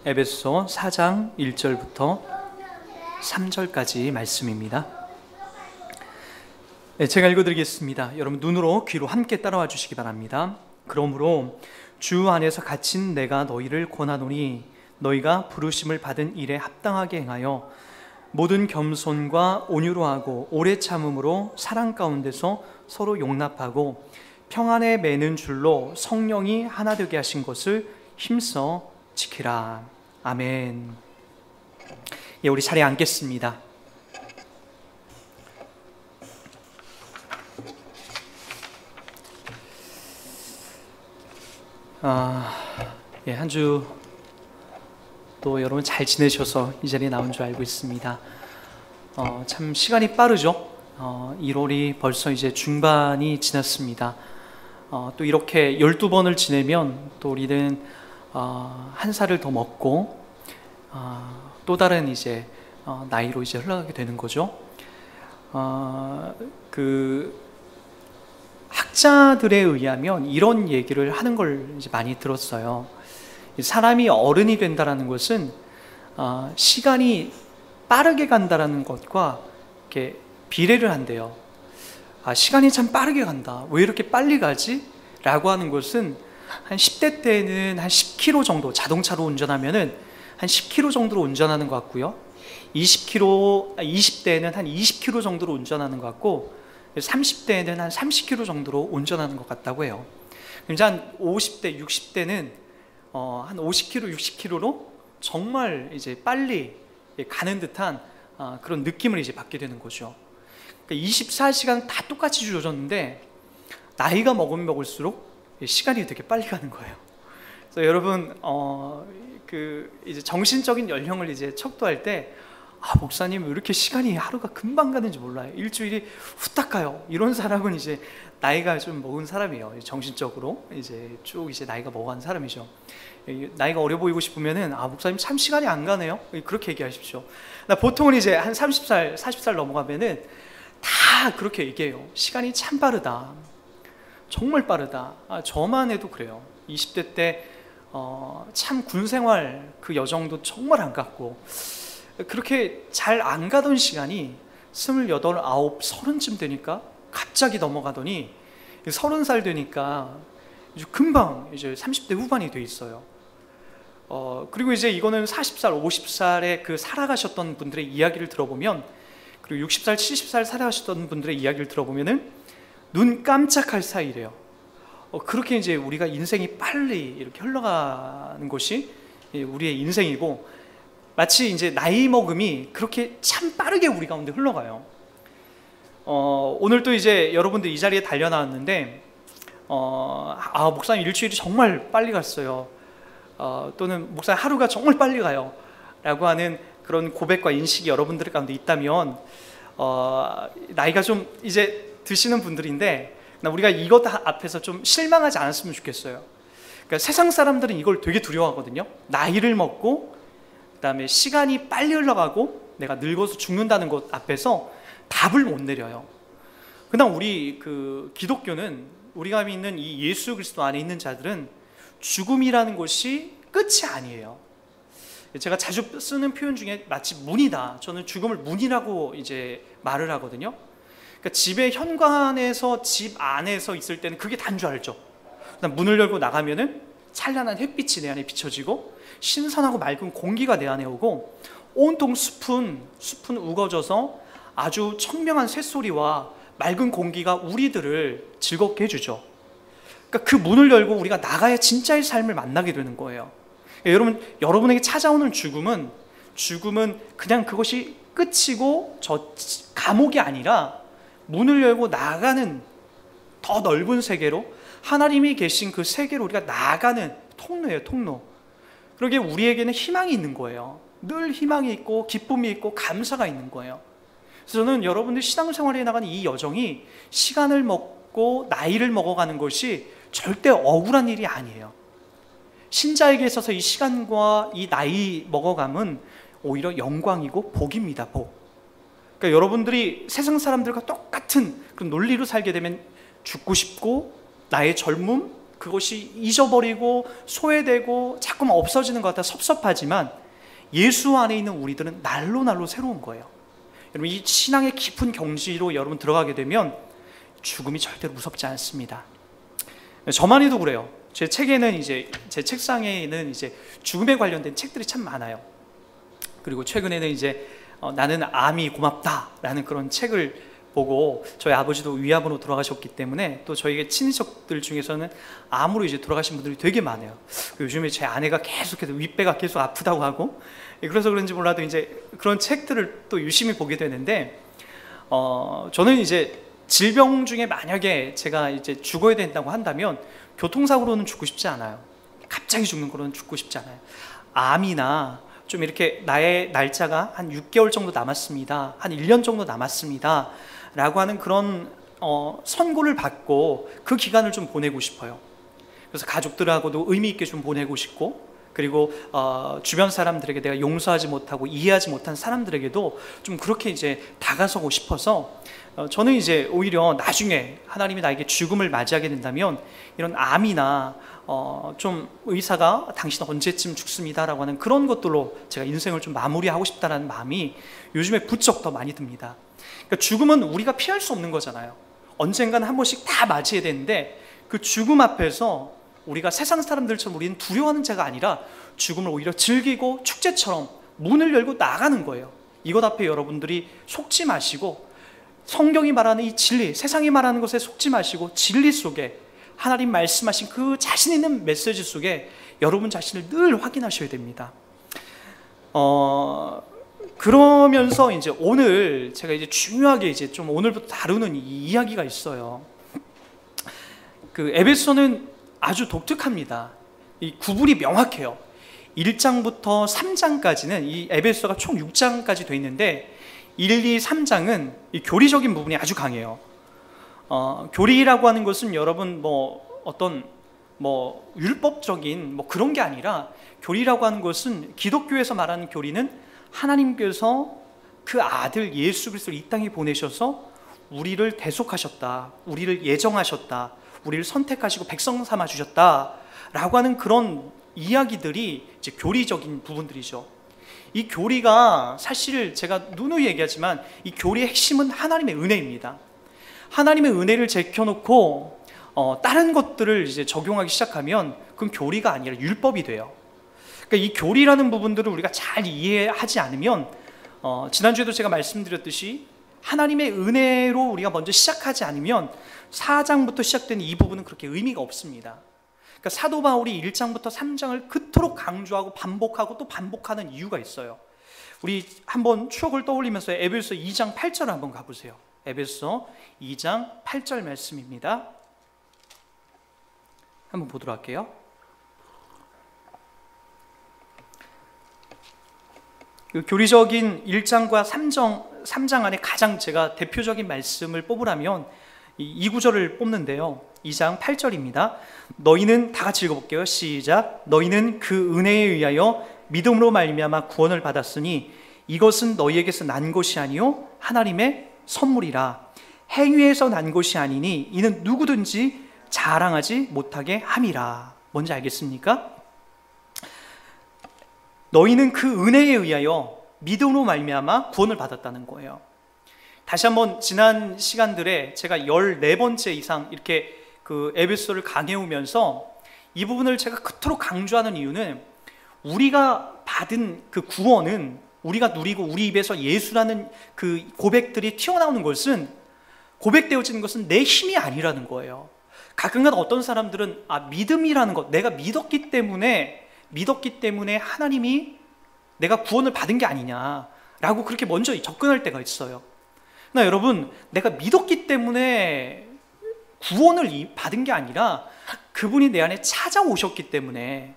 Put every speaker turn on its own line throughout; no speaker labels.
에베소서 4장 1절부터 3절까지 말씀입니다. 제가 읽어드리겠습니다. 여러분 눈으로 귀로 함께 따라와 주시기 바랍니다. 그러므로 주 안에서 갇힌 내가 너희를 권하노니 너희가 부르심을 받은 일에 합당하게 행하여 모든 겸손과 온유로 하고 오래 참음으로 사랑 가운데서 서로 용납하고 평안에 매는 줄로 성령이 하나 되게 하신 것을 힘써 지키라. 아멘. 우리 자리에 앉겠습니다. 한 주 또 여러분 잘 지내셔서 이 자리에 나온 줄 알고 있습니다. 참 시간이 빠르죠. 1월이 벌써 이제 중반이 지났습니다. 또 이렇게 12번을 지내면 또 우리는 한 살을 더 먹고 또 다른 이제 나이로 이제 흘러가게 되는 거죠. 그 학자들에 의하면 이런 얘기를 하는 걸 이제 많이 들었어요. 사람이 어른이 된다라는 것은 시간이 빠르게 간다라는 것과 이렇게 비례를 한대요. 시간이 참 빠르게 간다. 왜 이렇게 빨리 가지? 라고 하는 것은 한 10대 때는 한 10km 정도, 자동차로 운전하면은 한 10km 정도로 운전하는 것 같고요. 20대에는 한 20km 정도로 운전하는 것 같고, 30대에는 한 30km 정도로 운전하는 것 같다고 해요. 이제 한 50대, 60대는 한 50km, 60km로 정말 이제 빨리 가는 듯한 그런 느낌을 이제 받게 되는 거죠. 그러니까 24시간 다 똑같이 주어졌는데 나이가 먹으면 먹을수록 시간이 되게 빨리 가는 거예요. 그래서 여러분 이제 정신적인 연령을 이제 척도할 때 목사님 왜 이렇게 시간이 하루가 금방 가는지 몰라요. 일주일이 후딱 가요. 이런 사람은 이제 나이가 좀 먹은 사람이에요. 정신적으로 이제 쭉 이제 나이가 먹어간 사람이죠. 나이가 어려 보이고 싶으면은 목사님 참 시간이 안 가네요. 그렇게 얘기하십시오. 보통은 이제 한 30살, 40살 넘어가면은 다 그렇게 얘기해요. 시간이 참 빠르다. 정말 빠르다. 저만 해도 그래요. 20대 때 참 군생활 그 여정도 정말 안 갔고 그렇게 잘 안 가던 시간이 28, 9, 30쯤 되니까 갑자기 넘어가더니 30살 되니까 금방 이제 30대 후반이 돼 있어요. 그리고 이제 이거는 40살, 50살에 그 살아가셨던 분들의 이야기를 들어보면, 그리고 60살, 70살 살아가셨던 분들의 이야기를 들어보면은 눈 깜짝할 사이래요. 그렇게 이제 우리가 인생이 빨리 이렇게 흘러가는 것이 우리의 인생이고, 마치 이제 나이 먹음이 그렇게 참 빠르게 우리 가운데 흘러가요. 오늘 또 이제 여러분들 이 자리에 달려 나왔는데, 목사님 일주일이 정말 빨리 갔어요. 또는 목사님 하루가 정말 빨리 가요. 라고 하는 그런 고백과 인식이 여러분들 가운데 있다면, 나이가 좀 이제 드시는 분들인데, 우리가 이것 앞에서 좀 실망하지 않았으면 좋겠어요. 그러니까 세상 사람들은 이걸 되게 두려워하거든요. 나이를 먹고 그다음에 시간이 빨리 흘러가고 내가 늙어서 죽는다는 것 앞에서 답을 못 내려요. 그러나 우리 기독교는, 우리가 믿는 이 예수 그리스도 안에 있는 자들은 죽음이라는 것이 끝이 아니에요. 제가 자주 쓰는 표현 중에 마치 문이다. 저는 죽음을 문이라고 이제 말을 하거든요. 그러니까 집의 현관에서 집 안에서 있을 때는 그게 단 줄 알죠. 문을 열고 나가면은 찬란한 햇빛이 내 안에 비춰지고 신선하고 맑은 공기가 내 안에 오고 온통 숲은 우거져서 아주 청명한 새소리와 맑은 공기가 우리들을 즐겁게 해주죠. 그러니까 그 문을 열고 우리가 나가야 진짜의 삶을 만나게 되는 거예요. 여러분에게 찾아오는 죽음은 그냥 그것이 끝이고 저 감옥이 아니라 문을 열고 나가는 더 넓은 세계로, 하나님이 계신 그 세계로 우리가 나아가는 통로예요, 통로. 그러기에 우리에게는 희망이 있는 거예요. 늘 희망이 있고 기쁨이 있고 감사가 있는 거예요. 그래서 저는 여러분들 신앙생활에 나가는 이 여정이 시간을 먹고 나이를 먹어가는 것이 절대 억울한 일이 아니에요. 신자에게 있어서 이 시간과 이 나이 먹어감은 오히려 영광이고 복입니다, 복. 그러니까 여러분들이 세상 사람들과 똑같은 그런 논리로 살게 되면 죽고 싶고 나의 젊음, 그것이 잊어버리고 소외되고 자꾸만 없어지는 것 같아 섭섭하지만 예수 안에 있는 우리들은 날로 날로 새로운 거예요. 여러분, 이 신앙의 깊은 경지로 여러분 들어가게 되면 죽음이 절대로 무섭지 않습니다. 저만 해도 그래요. 제 책에는 제 책상에는 죽음에 관련된 책들이 참 많아요. 그리고 최근에는 나는 암이 고맙다라는 그런 책을 보고, 저희 아버지도 위암으로 돌아가셨기 때문에 또 저희 친인척들 중에서는 암으로 돌아가신 분들이 되게 많아요. 요즘에 제 아내가 계속해서 윗배가 계속 아프다고 하고, 그래서 그런지 몰라도 그런 책들을 또 유심히 보게 되는데, 저는 질병 중에 만약에 제가 죽어야 된다고 한다면 교통사고로는 죽고 싶지 않아요. 갑자기 죽는 거로는 죽고 싶지 않아요. 암이나 좀 이렇게 나의 날짜가 한 6개월 정도 남았습니다, 한 1년 정도 남았습니다 라고 하는 그런 선고를 받고 그 기간을 좀 보내고 싶어요. 그래서 가족들하고도 의미 있게 좀 보내고 싶고, 그리고 주변 사람들에게 내가 용서하지 못하고 이해하지 못한 사람들에게도 좀 그렇게 다가서고 싶어서, 저는 오히려 나중에 하나님이 나에게 죽음을 맞이하게 된다면 이런 암이나 좀 의사가 당신 언제쯤 죽습니다 라고 하는 그런 것들로 제가 인생을 좀 마무리하고 싶다는 마음이 요즘에 부쩍 더 많이 듭니다. 그러니까 죽음은 우리가 피할 수 없는 거잖아요. 언젠가는 한 번씩 다 맞이해야 되는데, 그 죽음 앞에서 우리가 세상 사람들처럼 우리는 두려워하는 자가 아니라 죽음을 오히려 즐기고 축제처럼 문을 열고 나가는 거예요. 이것 앞에 여러분들이 속지 마시고, 성경이 말하는 이 진리, 세상이 말하는 것에 속지 마시고 진리 속에, 하나님 말씀하신 그 자신 있는 메시지 속에 여러분 자신을 늘 확인하셔야 됩니다. 그러면서 오늘 제가 중요하게 좀 오늘부터 다루는 이 이야기가 있어요. 그 에베소는 아주 독특합니다. 이 구분이 명확해요. 1장부터 3장까지는 이 에베소가 총 6장까지 돼 있는데 1, 2, 3장은 이 교리적인 부분이 아주 강해요. 교리라고 하는 것은 여러분 어떤 율법적인 그런 게 아니라, 교리라고 하는 것은 기독교에서 말하는 교리는 하나님께서 그 아들 예수 그리스도를 이 땅에 보내셔서 우리를 대속하셨다, 우리를 예정하셨다, 우리를 선택하시고 백성 삼아 주셨다라고 하는 그런 이야기들이 교리적인 부분들이죠. 이 교리가 사실 제가 누누이 얘기하지만 이 교리의 핵심은 하나님의 은혜입니다. 하나님의 은혜를 제껴놓고 다른 것들을 적용하기 시작하면 그건 교리가 아니라 율법이 돼요. 그러니까 이 교리라는 부분들을 우리가 잘 이해하지 않으면, 지난주에도 제가 말씀드렸듯이 하나님의 은혜로 우리가 먼저 시작하지 않으면 4장부터 시작되는 이 부분은 그렇게 의미가 없습니다. 그러니까 사도 바울이 1장부터 3장을 그토록 강조하고 반복하고 또 반복하는 이유가 있어요. 우리 한번 추억을 떠올리면서 에베소 2장 8절을 한번 가보세요. 에베소 2장 8절 말씀입니다. 한번 보도록 할게요. 그 교리적인 1장과 3장 안에 가장 제가 대표적인 말씀을 뽑으라면 이 구절을 뽑는데요. 2장 8절입니다. 너희는, 다 같이 읽어볼게요. 시작. 너희는 그 은혜에 의하여 믿음으로 말미암아 구원을 받았으니 이것은 너희에게서 난 것이 아니요 하나님의 선물이라. 행위에서 난 것이 아니니 이는 누구든지 자랑하지 못하게 함이라. 뭔지 알겠습니까? 너희는 그 은혜에 의하여 믿음으로 말미암아 구원을 받았다는 거예요. 다시 한번 지난 시간들에 제가 14번째 이상 이렇게 그 에베소를 강해오면서 이 부분을 제가 그토록 강조하는 이유는, 우리가 받은 그 구원은, 우리가 누리고 우리 입에서 예수라는 그 고백들이 튀어나오는 것은, 고백되어지는 것은 내 힘이 아니라는 거예요. 가끔가다 어떤 사람들은 믿음이라는 것, 내가 믿었기 때문에 하나님이 내가 구원을 받은 게 아니냐라고 그렇게 먼저 접근할 때가 있어요. 나 여러분, 내가 믿었기 때문에 구원을 받은 게 아니라 그분이 내 안에 찾아오셨기 때문에,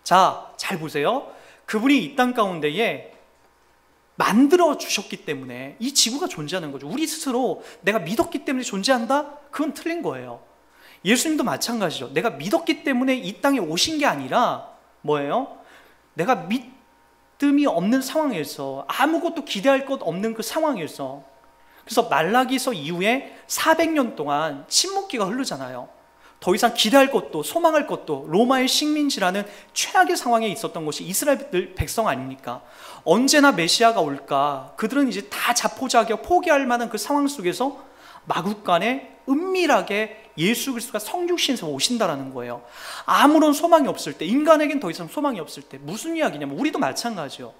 자, 잘 보세요. 그분이 이 땅 가운데에 만들어 주셨기 때문에 이 지구가 존재하는 거죠. 우리 스스로 내가 믿었기 때문에 존재한다? 그건 틀린 거예요. 예수님도 마찬가지죠. 내가 믿었기 때문에 이 땅에 오신 게 아니라 뭐예요? 내가 믿음이 없는 상황에서, 아무것도 기대할 것 없는 그 상황에서, 그래서 말라기서 이후에 400년 동안 침묵기가 흐르잖아요. 더 이상 기대할 것도 소망할 것도 로마의 식민지라는 최악의 상황에 있었던 것이 이스라엘 백성 아닙니까? 언제나 메시아가 올까? 그들은 이제 다 자포자기하고 포기할 만한 그 상황 속에서 마국간에 은밀하게 예수 그리스도가 성육신에서 오신다라는 거예요. 아무런 소망이 없을 때, 인간에겐 더 이상 소망이 없을 때 무슨 이야기냐면 우리도 마찬가지요.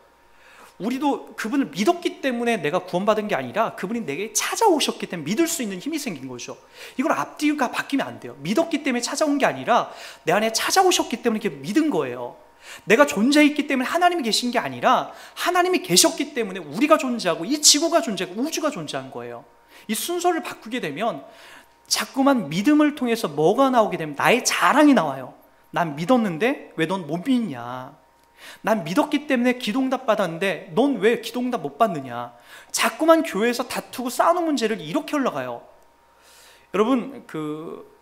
우리도 그분을 믿었기 때문에 내가 구원받은 게 아니라 그분이 내게 찾아오셨기 때문에 믿을 수 있는 힘이 생긴 거죠. 이걸 앞뒤가 바뀌면 안 돼요. 믿었기 때문에 찾아온 게 아니라 내 안에 찾아오셨기 때문에 이렇게 믿은 거예요. 내가 존재했기 때문에 하나님이 계신 게 아니라 하나님이 계셨기 때문에 우리가 존재하고 이 지구가 존재하고 우주가 존재한 거예요. 이 순서를 바꾸게 되면 자꾸만 믿음을 통해서 뭐가 나오게 되면 나의 자랑이 나와요. 난 믿었는데 왜 넌 못 믿냐? 난 믿었기 때문에 기도응답 받았는데 넌 왜 기도응답 못 받느냐? 자꾸만 교회에서 다투고 싸우는 문제를 이렇게 흘러가요. 여러분,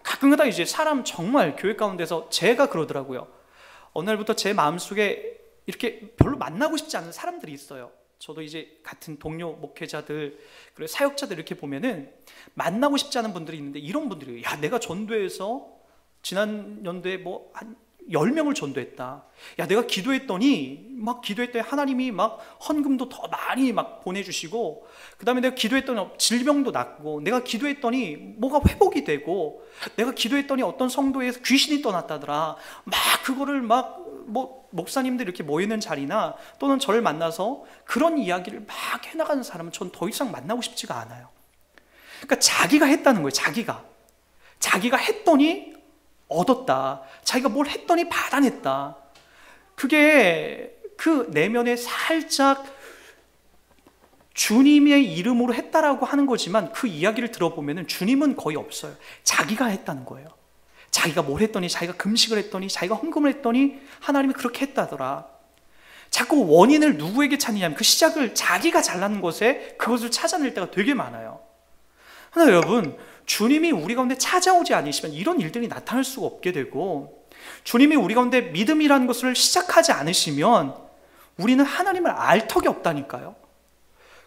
가끔가다 이제 사람 정말 교회 가운데서 제가 그러더라고요. 어느 날부터 제 마음속에 이렇게 별로 만나고 싶지 않은 사람들이 있어요. 저도 이제 같은 동료 목회자들 그리고 사역자들 이렇게 보면은 만나고 싶지 않은 분들이 있는데 이런 분들이 야, 내가 전도해서 지난 연도에 뭐 한 10명을 전도했다. 야, 내가 기도했더니 하나님이 막 헌금도 더 많이 막 보내주시고, 그 다음에 내가 기도했더니 질병도 낫고, 내가 기도했더니 뭐가 회복이 되고, 내가 기도했더니 어떤 성도에서 귀신이 떠났다더라. 막 그거를 목사님들 이렇게 모이는 자리나 또는 저를 만나서 그런 이야기를 막 해나가는 사람은 전 더 이상 만나고 싶지가 않아요. 그러니까 자기가 했다는 거예요. 자기가 했더니 얻었다. 자기가 뭘 했더니 받아냈다. 그게 그 내면에 살짝 주님의 이름으로 했다라고 하는 거지만 그 이야기를 들어보면 주님은 거의 없어요. 자기가 했다는 거예요. 자기가 뭘 했더니, 자기가 금식을 했더니, 자기가 헌금을 했더니 하나님이 그렇게 했다더라. 자꾸 원인을 누구에게 찾느냐면 그 시작을 자기가 잘난 것에 그것을 찾아낼 때가 되게 많아요. 그러나 여러분, 주님이 우리 가운데 찾아오지 않으시면 이런 일들이 나타날 수가 없게 되고, 주님이 우리 가운데 믿음이라는 것을 시작하지 않으시면 우리는 하나님을 알 턱이 없다니까요.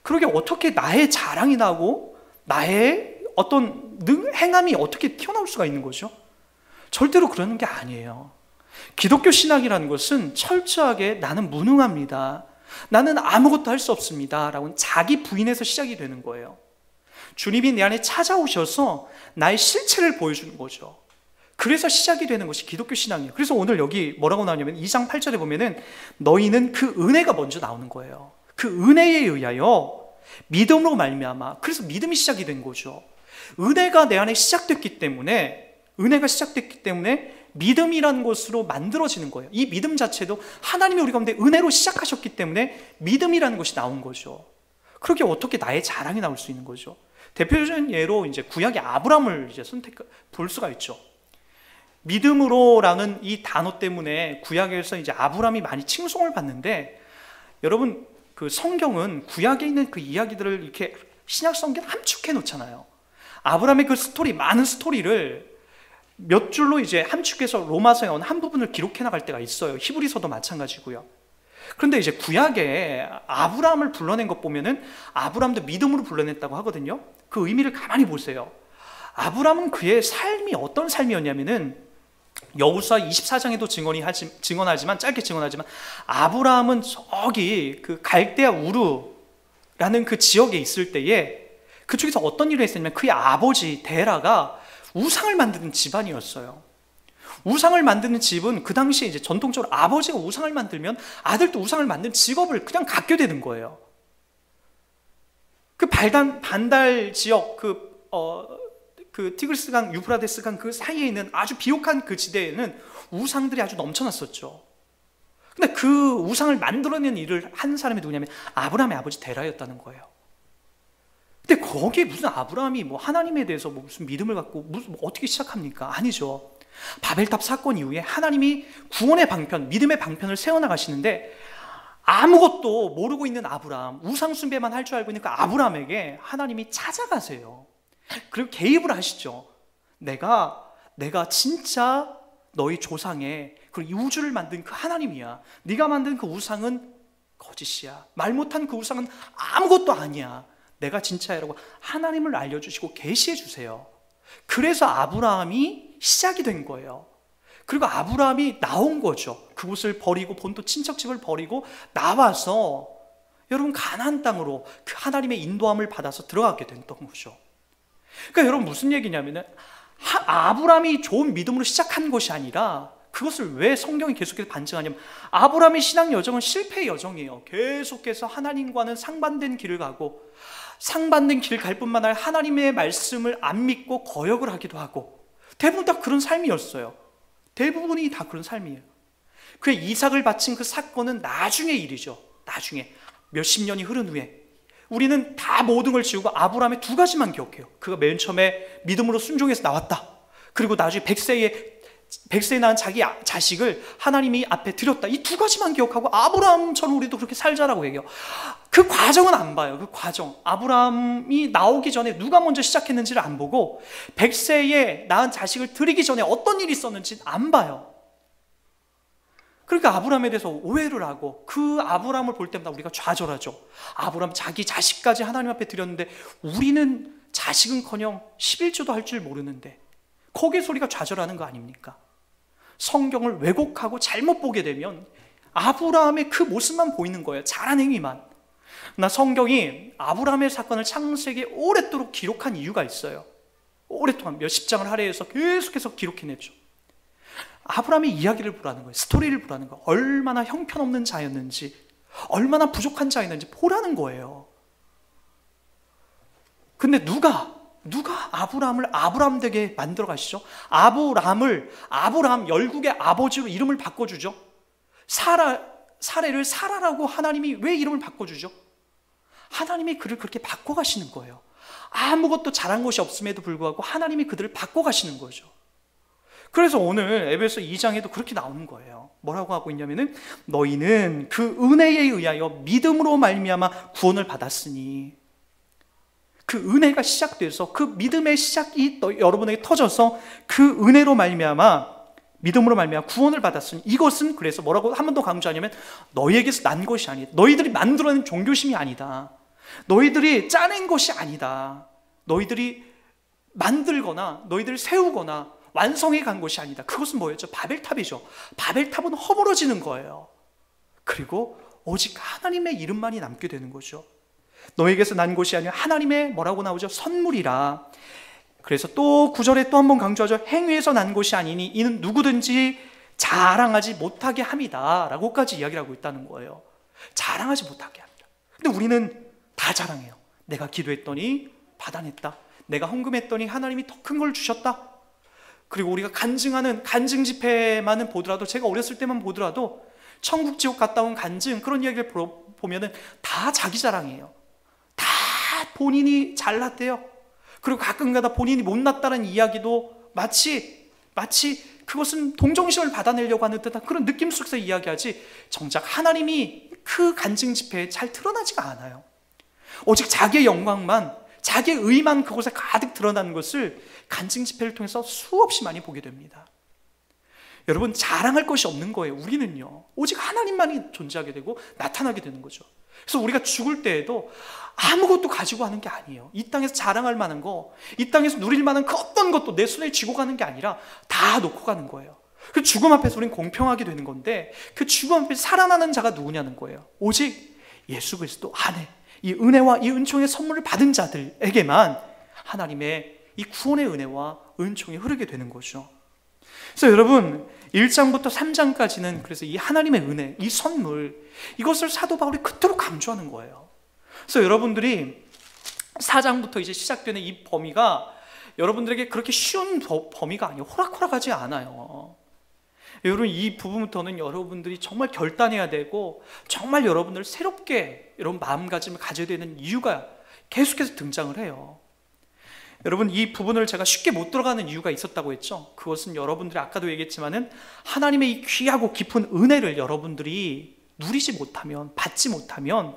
그러게 어떻게 나의 자랑이 나고 나의 어떤 행함이 어떻게 튀어나올 수가 있는 거죠? 절대로 그러는 게 아니에요. 기독교 신학이라는 것은 철저하게 나는 무능합니다, 나는 아무것도 할 수 없습니다 라고 자기 부인에서 시작이 되는 거예요. 주님이 내 안에 찾아오셔서 나의 실체를 보여주는 거죠. 그래서 시작이 되는 것이 기독교 신앙이에요. 그래서 오늘 여기 뭐라고 나오냐면 2장 8절에 보면은 너희는 그 은혜가 먼저 나오는 거예요. 그 은혜에 의하여 믿음으로 말미암아. 그래서 믿음이 시작이 된 거죠. 은혜가 내 안에 시작됐기 때문에 믿음이라는 것으로 만들어지는 거예요. 이 믿음 자체도 하나님이 우리 가운데 은혜로 시작하셨기 때문에 믿음이라는 것이 나온 거죠. 그렇게 어떻게 나의 자랑이 나올 수 있는 거죠? 대표적인 예로 이제 구약의 아브라함을 이제 볼 수가 있죠. 믿음으로라는 이 단어 때문에 구약에서 이제 아브라함이 많이 칭송을 받는데, 여러분 그 성경은 구약에 있는 그 이야기들을 이렇게 신약 성경에 함축해 놓잖아요. 아브라함의 그 스토리, 많은 스토리를 몇 줄로 이제 함축해서 로마서의 어느 한 부분을 기록해 나갈 때가 있어요. 히브리서도 마찬가지고요. 그런데 이제 구약에 아브라함을 불러낸 것 보면은 아브라함도 믿음으로 불러냈다고 하거든요. 그 의미를 가만히 보세요. 아브라함은 그의 삶이 어떤 삶이었냐면은 여호수아 24장에도 증언하지만 짧게 증언하지만 아브라함은 저기 그 갈대아 우르라는 그 지역에 있을 때에 그쪽에서 어떤 일을 했었냐면 그의 아버지 데라가 우상을 만드는 집안이었어요. 우상을 만드는 집은 그 당시에 이제 전통적으로 아버지가 우상을 만들면 아들도 우상을 만드는 직업을 그냥 갖게 되는 거예요. 그 반달 지역 그 티그리스강, 유프라데스강 그 사이에 있는 아주 비옥한 그 지대에는 우상들이 아주 넘쳐났었죠. 근데 그 우상을 만들어낸 일을 한 사람이 누구냐면 아브라함의 아버지 데라였다는 거예요. 근데 거기에 무슨 아브라함이 뭐 하나님에 대해서 뭐 무슨 믿음을 갖고 무슨 어떻게 시작합니까? 아니죠. 바벨탑 사건 이후에 하나님이 구원의 방편, 믿음의 방편을 세워나가시는데 아무것도 모르고 있는 아브라함, 우상 숭배만 할 줄 알고 있는 그 아브라함에게 하나님이 찾아가세요. 그리고 개입을 하시죠. 내가 진짜 너희 조상의 그 우주를 만든 그 하나님이야. 네가 만든 그 우상은 거짓이야. 말 못한 그 우상은 아무것도 아니야. 내가 진짜야라고 하나님을 알려주시고 계시해 주세요. 그래서 아브라함이 시작이 된 거예요. 그리고 아브라함이 나온 거죠. 그곳을 버리고 본토 친척집을 버리고 나와서 여러분 가나안 땅으로 그 하나님의 인도함을 받아서 들어가게 됐던 거죠. 그러니까 여러분 무슨 얘기냐면은 아브라함이 좋은 믿음으로 시작한 것이 아니라, 그것을 왜 성경이 계속해서 반증하냐면, 아브라함의 신앙 여정은 실패의 여정이에요. 계속해서 하나님과는 상반된 길을 가고, 상반된 길을 갈 뿐만 아니라 하나님의 말씀을 안 믿고 거역을 하기도 하고, 대부분 다 그런 삶이었어요. 대부분이 다 그런 삶이에요. 그 이삭을 바친 그 사건은 나중의 일이죠. 나중에 몇십 년이 흐른 후에 우리는 다 모든 걸 지우고 아브라함의 두 가지만 기억해요. 그가 맨 처음에 믿음으로 순종해서 나왔다. 그리고 나중에 100세에 낳은 자기 자식을 하나님이 앞에 드렸다. 이 두 가지만 기억하고 아브라함처럼 우리도 그렇게 살자라고 얘기해요. 그 과정은 안 봐요. 그 과정. 아브라함이 나오기 전에 누가 먼저 시작했는지를 안 보고, 100세에 낳은 자식을 드리기 전에 어떤 일이 있었는지 안 봐요. 그러니까 아브라함에 대해서 오해를 하고, 그 아브라함을 볼 때마다 우리가 좌절하죠. 아브라함 자기 자식까지 하나님 앞에 드렸는데 우리는 자식은커녕 11조도 할 줄 모르는데, 거기에서 우리가 좌절하는 거 아닙니까? 성경을 왜곡하고 잘못 보게 되면 아브라함의 그 모습만 보이는 거예요. 잘한 행위만. 나 성경이 아브라함의 사건을 창세기에 오랫도록 기록한 이유가 있어요. 오랫동안 몇십 장을 할애해서 계속해서 기록해냈죠. 아브라함의 이야기를 보라는 거예요. 스토리를 보라는 거예요. 얼마나 형편없는 자였는지, 얼마나 부족한 자였는지 보라는 거예요. 근데 누가 아브라함을 아브라함 되게 만들어 가시죠? 아브라함 열국의 아버지로 이름을 바꿔주죠. 사례를 사라라고 하나님이 왜 이름을 바꿔주죠? 하나님이 그를 그렇게 바꿔가시는 거예요. 아무것도 잘한 것이 없음에도 불구하고 하나님이 그들을 바꿔가시는 거죠. 그래서 오늘 에베소 2장에도 그렇게 나오는 거예요. 뭐라고 하고 있냐면은, 너희는 그 은혜에 의하여 믿음으로 말미암아 구원을 받았으니, 그 은혜가 시작돼서 그 믿음의 시작이 여러분에게 터져서 그 은혜로 말미암아, 믿음으로 말미암아 구원을 받았으니, 이것은 그래서 뭐라고 한 번 더 강조하냐면, 너희에게서 난 것이 아니다. 너희들이 만들어낸 종교심이 아니다. 너희들이 짜낸 것이 아니다. 너희들이 만들거나 너희들을 세우거나 완성해 간 것이 아니다. 그것은 뭐였죠? 바벨탑이죠. 바벨탑은 허물어지는 거예요. 그리고 오직 하나님의 이름만이 남게 되는 거죠. 너에게서 난 것이 아니라 하나님의 뭐라고 나오죠? 선물이라. 그래서 또 9절에 또 한 번 강조하죠. 행위에서 난 것이 아니니 이는 누구든지 자랑하지 못하게 함이다 라고까지 이야기를 하고 있다는 거예요. 자랑하지 못하게 합니다. 근데 우리는 다 자랑해요. 내가 기도했더니 받아냈다. 내가 헌금했더니 하나님이 더 큰 걸 주셨다. 그리고 우리가 간증하는 간증 집회만은 보더라도, 제가 어렸을 때만 보더라도 천국 지옥 갔다 온 간증, 그런 이야기를 보면은 다 자기 자랑이에요. 다 본인이 잘났대요. 그리고 가끔가다 본인이 못났다는 이야기도 마치 그것은 동정심을 받아내려고 하는 듯한 그런 느낌 속에서 이야기하지, 정작 하나님이 그 간증 집회에 잘 드러나지가 않아요. 오직 자기의 영광만, 자기의 의만 그곳에 가득 드러나는 것을 간증 집회를 통해서 수없이 많이 보게 됩니다. 여러분, 자랑할 것이 없는 거예요. 우리는요, 오직 하나님만이 존재하게 되고 나타나게 되는 거죠. 그래서 우리가 죽을 때에도 아무것도 가지고 가는 게 아니에요. 이 땅에서 자랑할 만한 거, 이 땅에서 누릴 만한 그 어떤 것도 내 손에 쥐고 가는 게 아니라 다 놓고 가는 거예요. 그 죽음 앞에서 우리는 공평하게 되는 건데, 그 죽음 앞에 살아나는 자가 누구냐는 거예요. 오직 예수 그리스도 안에 이 은혜와 이 은총의 선물을 받은 자들에게만 하나님의 이 구원의 은혜와 은총이 흐르게 되는 거죠. 그래서 여러분, 1장부터 3장까지는 그래서 이 하나님의 은혜, 이 선물, 이것을 사도 바울이 그토록 강조하는 거예요. 그래서 여러분들이 4장부터 이제 시작되는 이 범위가 여러분들에게 그렇게 쉬운 범위가 아니에요. 호락호락하지 않아요. 여러분, 이 부분부터는 여러분들이 정말 결단해야 되고, 정말 여러분들 새롭게 여러분 마음가짐을 가져야 되는 이유가 계속해서 등장을 해요. 여러분, 이 부분을 제가 쉽게 못 들어가는 이유가 있었다고 했죠. 그것은 여러분들이 아까도 얘기했지만은 하나님의 이 귀하고 깊은 은혜를 여러분들이 누리지 못하면, 받지 못하면,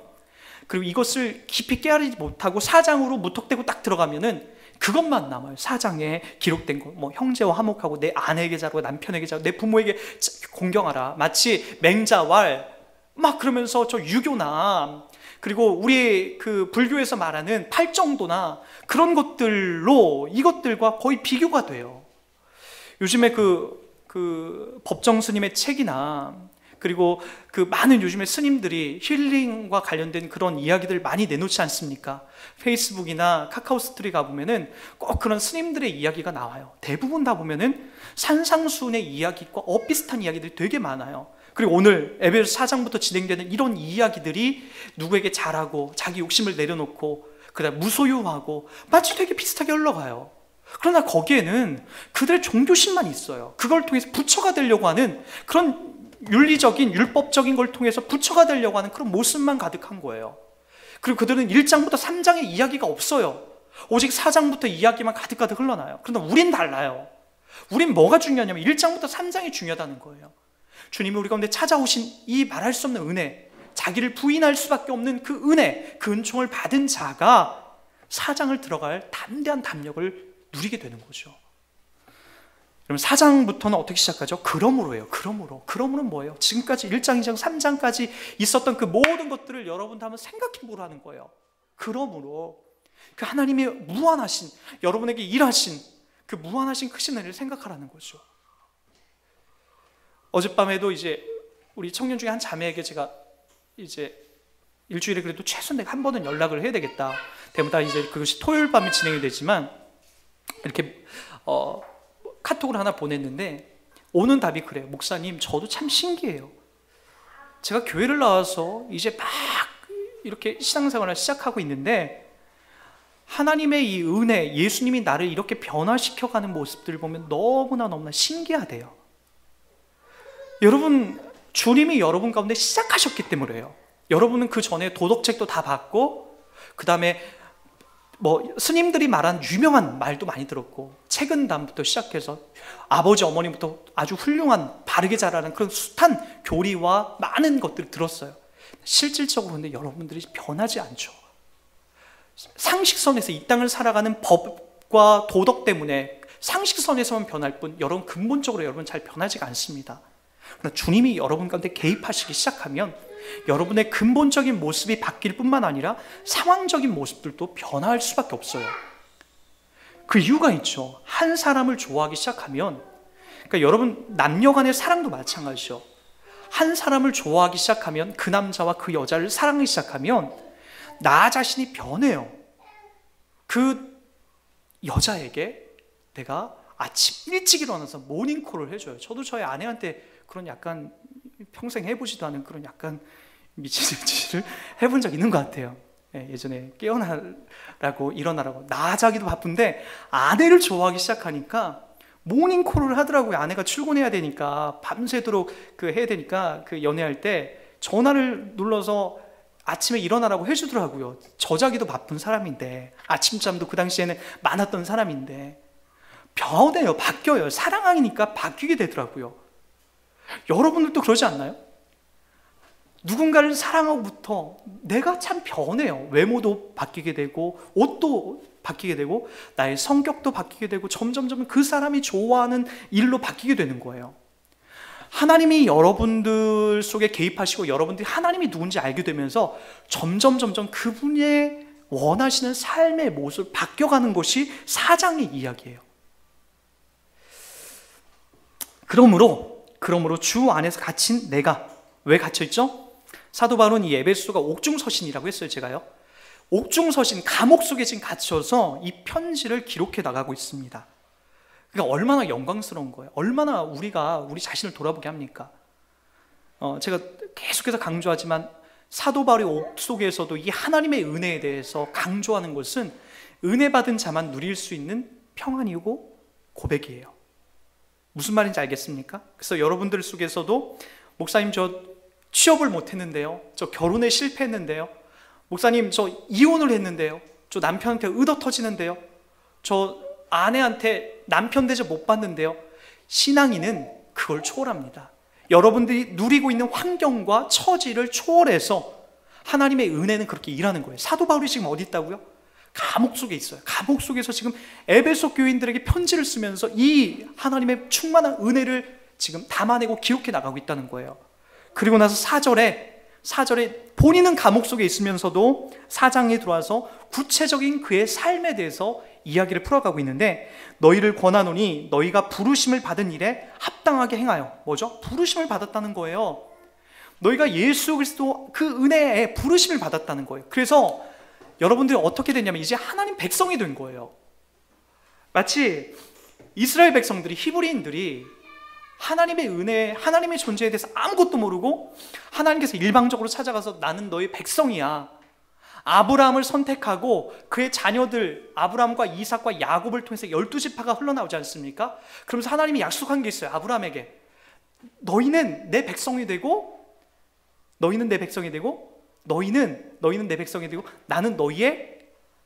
그리고 이것을 깊이 깨달지 못하고 4장으로 무턱대고 딱 들어가면은 그것만 남아요. 4장에 기록된 거, 뭐 형제와 화목하고 내 아내에게 잘하고 남편에게 잘하고 내 부모에게 공경하라, 마치 맹자왈 막 그러면서 저 유교나, 그리고 우리 그 불교에서 말하는 팔정도나 그런 것들로 이것들과 거의 비교가 돼요. 요즘에 그 법정 스님의 책이나 그리고 그 많은 요즘에 스님들이 힐링과 관련된 그런 이야기들 많이 내놓지 않습니까? 페이스북이나 카카오 스토리 가보면은 꼭 그런 스님들의 이야기가 나와요. 대부분 다 보면은 산상수훈의 이야기과 엇비슷한 이야기들이 되게 많아요. 그리고 오늘 에베소 4장부터 진행되는 이런 이야기들이 누구에게 잘하고 자기 욕심을 내려놓고 그다음 무소유하고 마치 되게 비슷하게 흘러가요. 그러나 거기에는 그들의 종교심만 있어요. 그걸 통해서 부처가 되려고 하는 그런 윤리적인 율법적인 걸 통해서 부처가 되려고 하는 그런 모습만 가득한 거예요. 그리고 그들은 1장부터 3장의 이야기가 없어요. 오직 4장부터 이야기만 가득가득 흘러나요. 그러나 우린 달라요. 우린 뭐가 중요하냐면 1장부터 3장이 중요하다는 거예요. 주님이 우리 가운데 찾아오신 이 말할 수 없는 은혜, 자기를 부인할 수밖에 없는 그 은혜, 그 은총을 받은 자가 4장을 들어갈 담대한 담력을 누리게 되는 거죠. 그럼 4장부터는 어떻게 시작하죠? 그러므로예요. 그러므로는 뭐예요? 지금까지 1장, 2장, 3장까지 있었던 그 모든 것들을 여러분도 한번 생각해 보라는 거예요. 그러므로 그 하나님의 무한하신, 여러분에게 일하신 그 무한하신 크신 은혜를 생각하라는 거죠. 어젯밤에도 이제 우리 청년 중에 한 자매에게 제가 이제 일주일에 그래도 최소 내가 한 번은 연락을 해야 되겠다. 대부분 이제 그것이 토요일 밤에 진행이 되지만 이렇게 카톡을 하나 보냈는데 오는 답이 그래요. 목사님, 저도 참 신기해요. 제가 교회를 나와서 이제 막 이렇게 신앙생활을 시작하고 있는데 하나님의 이 은혜, 예수님이 나를 이렇게 변화시켜가는 모습들을 보면 너무나 신기하대요. 여러분, 주님이 여러분 가운데 시작하셨기 때문에요. 여러분은 그 전에 도덕책도 다 봤고 그 다음에 스님들이 말한 유명한 말도 많이 들었고 책은담부터 시작해서 아버지 어머니부터 아주 훌륭한 바르게 자라는 그런 숱한 교리와 많은 것들을 들었어요. 실질적으로 근데 여러분들이 변하지 않죠. 상식선에서 이 땅을 살아가는 법과 도덕 때문에 상식선에서만 변할 뿐 여러분 근본적으로 여러분 잘 변하지가 않습니다. 그러나 주님이 여러분 가운데 개입하시기 시작하면 여러분의 근본적인 모습이 바뀔 뿐만 아니라 상황적인 모습들도 변화할 수밖에 없어요. 그 이유가 있죠. 한 사람을 좋아하기 시작하면, 그러니까 여러분 남녀 간의 사랑도 마찬가지죠. 한 사람을 좋아하기 시작하면, 그 남자와 그 여자를 사랑하기 시작하면 나 자신이 변해요. 그 여자에게 내가 아침 일찍 일어나서 모닝콜을 해줘요. 저도 저희 아내한테 그런 약간 평생 해보지도 않은 그런 약간 미친 짓을 해본 적 있는 것 같아요. 예전에 깨어나라고 일어나라고 나 자기도 바쁜데 아내를 좋아하기 시작하니까 모닝콜을 하더라고요. 아내가 출근해야 되니까 밤새도록 해야 되니까 그 연애할 때 전화를 눌러서 아침에 일어나라고 해주더라고요. 저 자기도 바쁜 사람인데 아침잠도 그 당시에는 많았던 사람인데 변해요. 바뀌어요. 사랑하니까 바뀌게 되더라고요. 여러분들도 그러지 않나요? 누군가를 사랑하고부터 내가 참 변해요. 외모도 바뀌게 되고 옷도 바뀌게 되고 나의 성격도 바뀌게 되고 점점 그 사람이 좋아하는 일로 바뀌게 되는 거예요. 하나님이 여러분들 속에 개입하시고 여러분들이 하나님이 누군지 알게 되면서 점점 그분의 원하시는 삶의 모습을 바뀌어가는 것이 4장의 이야기예요. 그러므로 주 안에서 갇힌 내가 왜 갇혀있죠? 사도 바울은 이 에베소가 옥중서신이라고 했어요. 제가요 옥중서신, 감옥 속에 지금 갇혀서 이 편지를 기록해 나가고 있습니다. 그러니까 얼마나 영광스러운 거예요. 얼마나 우리가 우리 자신을 돌아보게 합니까? 제가 계속해서 강조하지만 사도 바울의 옥 속에서도 이 하나님의 은혜에 대해서 강조하는 것은 은혜 받은 자만 누릴 수 있는 평안이고 고백이에요. 무슨 말인지 알겠습니까? 그래서 여러분들 속에서도 목사님 저 취업을 못했는데요, 저 결혼에 실패했는데요, 목사님 저 이혼을 했는데요, 저 남편한테 의도 터지는데요, 저 아내한테 남편 대접 못 받는데요. 신앙인은 그걸 초월합니다. 여러분들이 누리고 있는 환경과 처지를 초월해서 하나님의 은혜는 그렇게 일하는 거예요. 사도 바울이 지금 어디 있다고요? 감옥 속에 있어요. 감옥 속에서 지금 에베소 교인들에게 편지를 쓰면서 이 하나님의 충만한 은혜를 지금 담아내고 기록해 나가고 있다는 거예요. 그리고 나서 4절에 본인은 감옥 속에 있으면서도 4장에 들어와서 구체적인 그의 삶에 대해서 이야기를 풀어가고 있는데, 너희를 권하노니 너희가 부르심을 받은 일에 합당하게 행하여. 뭐죠? 부르심을 받았다는 거예요. 너희가 예수 그리스도 그 은혜에 부르심을 받았다는 거예요. 그래서 여러분들이 어떻게 됐냐면 이제 하나님 백성이 된 거예요. 마치 이스라엘 백성들이, 히브리인들이 하나님의 은혜, 하나님의 존재에 대해서 아무것도 모르고 하나님께서 일방적으로 찾아가서 나는 너희 백성이야, 아브라함을 선택하고 그의 자녀들 아브라함과 이삭과 야곱을 통해서 12지파가 흘러나오지 않습니까? 그러면서 하나님이 약속한 게 있어요. 아브라함에게 너희는 내 백성이 되고, 너희는 내 백성이 되고, 너희는 내 백성이 되고, 나는 너희의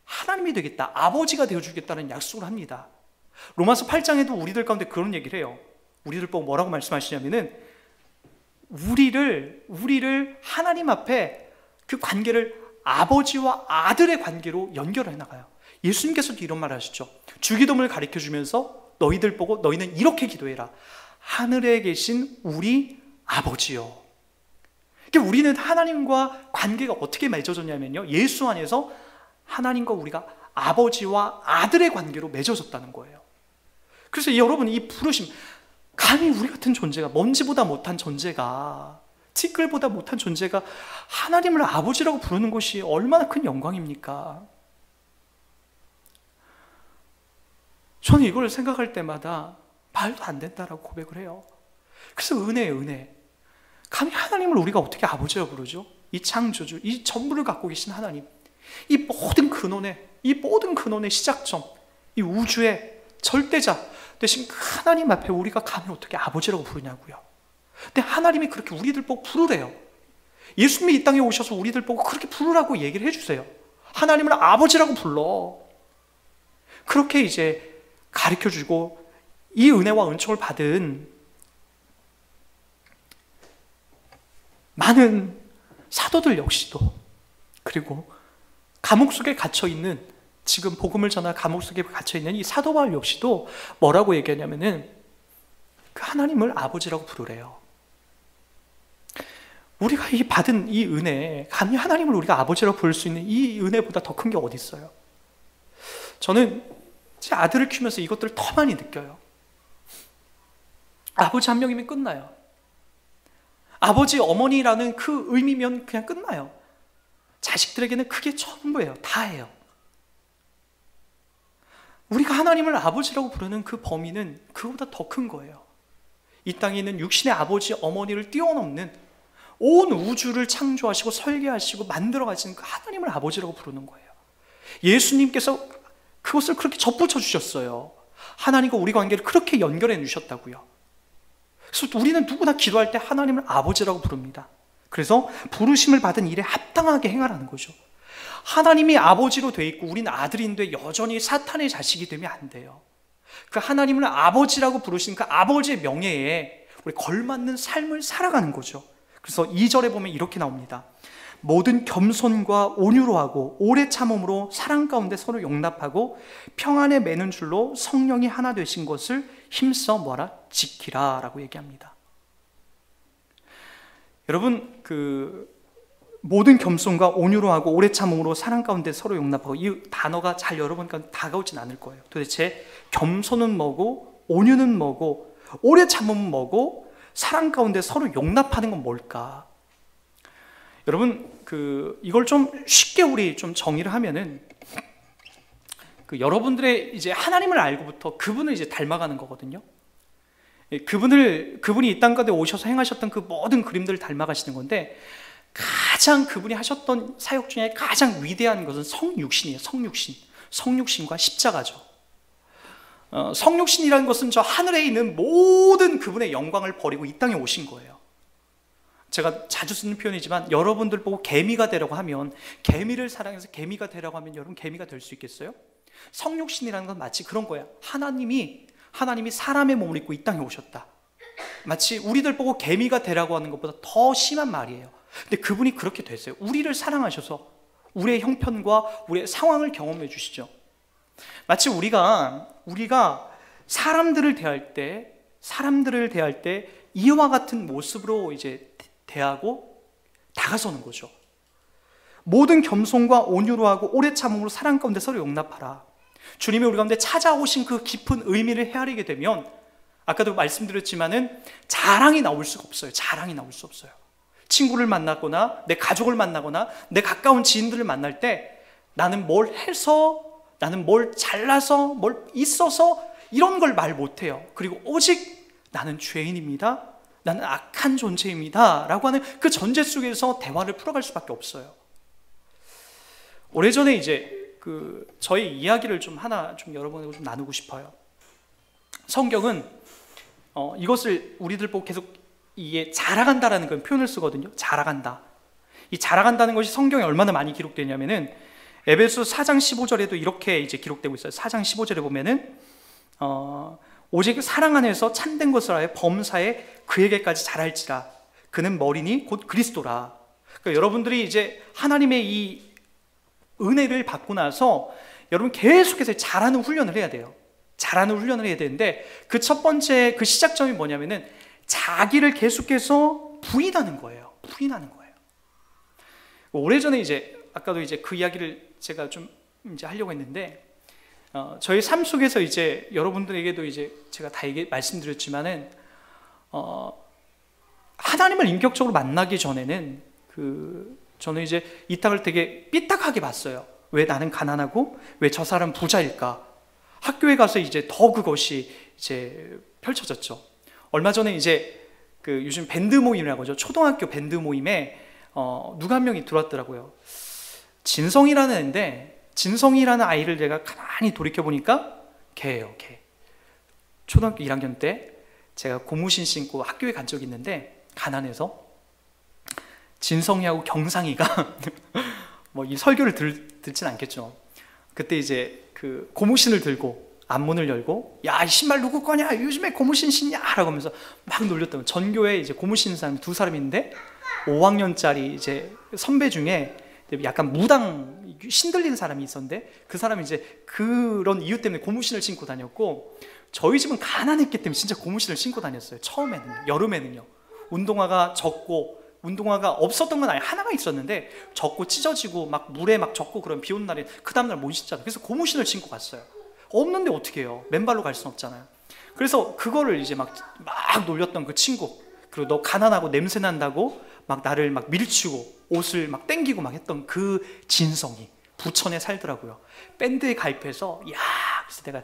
하나님이 되겠다, 아버지가 되어주겠다는 약속을 합니다. 로마서 8장에도 우리들 가운데 그런 얘기를 해요. 우리들 보고 뭐라고 말씀하시냐면은 우리를 하나님 앞에 그 관계를 아버지와 아들의 관계로 연결해 나가요. 예수님께서도 이런 말을 하시죠. 주기도문을 가르쳐 주면서 너희들 보고 너희는 이렇게 기도해라. 하늘에 계신 우리 아버지요. 그러니까 우리는 하나님과 관계가 어떻게 맺어졌냐면요, 예수 안에서 하나님과 우리가 아버지와 아들의 관계로 맺어졌다는 거예요. 그래서 여러분, 이 부르심, 감히 우리 같은 존재가, 먼지보다 못한 존재가, 티끌보다 못한 존재가 하나님을 아버지라고 부르는 것이 얼마나 큰 영광입니까? 저는 이걸 생각할 때마다 말도 안 된다라고 고백을 해요. 그래서 은혜예요, 은혜. 감히 하나님을 우리가 어떻게 아버지라고 부르죠? 이 창조주, 이 전부를 갖고 계신 하나님, 이 모든 근원의 시작점, 이 우주의 절대자 되신 그 하나님 앞에 우리가 감히 어떻게 아버지라고 부르냐고요. 근데 하나님이 그렇게 우리들 보고 부르래요. 예수님이 이 땅에 오셔서 우리들 보고 그렇게 부르라고 얘기를 해주세요. 하나님을 아버지라고 불러. 그렇게 이제 가르쳐주고 이 은혜와 은총을 받은 많은 사도들 역시도, 그리고 감옥 속에 갇혀있는, 지금 복음을 전할 감옥 속에 갇혀있는 이 사도 바울 역시도 뭐라고 얘기하냐면은 그 하나님을 아버지라고 부르래요. 우리가 이 받은 이 은혜, 감히 하나님을 우리가 아버지라고 부를 수 있는 이 은혜보다 더 큰 게 어디 있어요? 저는 제 아들을 키우면서 이것들을 더 많이 느껴요. 아버지 한 명이면 끝나요. 아버지, 어머니라는 그 의미면 그냥 끝나요. 자식들에게는 그게 전부예요. 다예요. 우리가 하나님을 아버지라고 부르는 그 범위는 그보다 더 큰 거예요. 이 땅에 있는 육신의 아버지, 어머니를 뛰어넘는 온 우주를 창조하시고 설계하시고 만들어 가신 그 하나님을 아버지라고 부르는 거예요. 예수님께서 그것을 그렇게 접붙여 주셨어요. 하나님과 우리 관계를 그렇게 연결해 주셨다고요. 그래서 우리는 누구나 기도할 때 하나님을 아버지라고 부릅니다. 그래서 부르심을 받은 일에 합당하게 행하라는 거죠. 하나님이 아버지로 돼 있고 우리는 아들인데 여전히 사탄의 자식이 되면 안 돼요. 그 하나님을 아버지라고 부르신 그 아버지의 명예에 우리 걸맞는 삶을 살아가는 거죠. 그래서 2절에 보면 이렇게 나옵니다. 모든 겸손과 온유로 하고 오래 참음으로 사랑 가운데 서로 용납하고 평안에 매는 줄로 성령이 하나 되신 것을 힘써 뭐라? 지키라 라고 얘기합니다. 여러분, 모든 겸손과 온유로 하고 오래 참음으로 사랑 가운데 서로 용납하고, 이 단어가 잘 여러분과 다가오진 않을 거예요. 도대체 겸손은 뭐고, 온유는 뭐고, 오래 참음은 뭐고, 사랑 가운데 서로 용납하는 건 뭘까? 여러분, 이걸 좀 쉽게 우리 좀 정의를 하면은, 여러분들의 이제 하나님을 알고부터 그분을 이제 닮아가는 거거든요. 그분이 이 땅 가운데 오셔서 행하셨던 그 모든 그림들을 닮아가시는 건데, 가장 그분이 하셨던 사역 중에 가장 위대한 것은 성육신이에요. 성육신과 십자가죠. 성육신이라는 것은 저 하늘에 있는 모든 그분의 영광을 버리고 이 땅에 오신 거예요. 제가 자주 쓰는 표현이지만, 여러분들 보고 개미가 되라고 하면, 개미를 사랑해서 개미가 되라고 하면 여러분 개미가 될 수 있겠어요? 성육신이라는 건 마치 그런 거예요. 하나님이 사람의 몸을 입고 이 땅에 오셨다. 마치 우리들 보고 개미가 되라고 하는 것보다 더 심한 말이에요. 근데 그분이 그렇게 됐어요. 우리를 사랑하셔서 우리의 형편과 우리의 상황을 경험해 주시죠. 마치 우리가 사람들을 대할 때 이와 같은 모습으로 이제 대하고 다가서는 거죠. 모든 겸손과 온유로 하고 오래 참음으로 사랑 가운데 서로 용납하라. 주님이 우리 가운데 찾아오신 그 깊은 의미를 헤아리게 되면 아까도 말씀드렸지만은 자랑이 나올 수가 없어요. 자랑이 나올 수 없어요. 친구를 만나거나 내 가족을 만나거나 내 가까운 지인들을 만날 때 나는 뭘 해서, 나는 뭘 잘나서, 뭘 있어서 이런 걸 말 못해요. 그리고 오직 나는 죄인입니다, 나는 악한 존재입니다 라고 하는 그 전제 속에서 대화를 풀어갈 수밖에 없어요. 오래전에 이제 저의 이야기를 좀 여러분하고 좀 나누고 싶어요. 성경은 이것을 우리들 보고 계속 이게 자라간다라는 그 표현을 쓰거든요. 자라간다. 이 자라간다는 것이 성경에 얼마나 많이 기록되냐면은 에베소 4장 15절에도 이렇게 이제 기록되고 있어요. 4장 15절에 보면은 오직 사랑 안에서 참된 것을 하여 범사에 그에게까지 자랄지라. 그는 머리니 곧 그리스도라. 그러니까 여러분들이 이제 하나님의 이 은혜를 받고 나서 여러분 계속해서 자라는 훈련을 해야 돼요. 자라는 훈련을 해야 되는데 그 첫 번째 그 시작점이 뭐냐면은 자기를 계속해서 부인하는 거예요. 부인하는 거예요. 오래전에 이제 아까도 이제 그 이야기를 제가 좀 이제 하려고 했는데 저희 삶 속에서 이제 여러분들에게도 이제 제가 다 말씀드렸지만은 하나님을 인격적으로 만나기 전에는 저는 이제 이 땅을 되게 삐딱하게 봤어요. 왜 나는 가난하고 왜 저 사람 부자일까? 학교에 가서 이제 더 그것이 이제 펼쳐졌죠. 얼마 전에 이제 요즘 밴드 모임이라고 하죠. 초등학교 밴드 모임에 누가 한 명이 들어왔더라고요. 진성이라는 애인데, 진성이라는 아이를 내가 가만히 돌이켜 보니까 걔예요. 걔. 초등학교 1학년 때 제가 고무신 신고 학교에 간 적이 있는데 가난해서 진성이하고 경상이가 뭐 이 설교를 듣진 않겠죠. 그때 이제 그 고무신을 들고 앞문을 열고 야, 이 신발 누구 거냐? 요즘에 고무신 신냐? 라고 하면서 막 놀렸다고. 전교에 이제 고무신 사람이 두 사람이 있는데 5학년짜리 이제 선배 중에 약간 무당 신들린 사람이 있었는데 그 사람이 이제 그런 이유 때문에 고무신을 신고 다녔고 저희 집은 가난했기 때문에 진짜 고무신을 신고 다녔어요. 처음에는, 여름에는요. 운동화가 적고 운동화가 없었던 건 아니에요. 하나가 있었는데 적고 찢어지고 막 물에 막 젖고 그런 비 오는 날에 그 다음날 못 신잖아요. 그래서 고무신을 신고 갔어요. 없는데 어떻게 해요? 맨발로 갈 수는 없잖아요. 그래서 그거를 이제 막 놀렸던 그 친구, 그리고 너 가난하고 냄새 난다고 막 나를 막 밀치고 옷을 막 땡기고 막 했던 그 진성이 부천에 살더라고요. 밴드에 가입해서 그래서 내가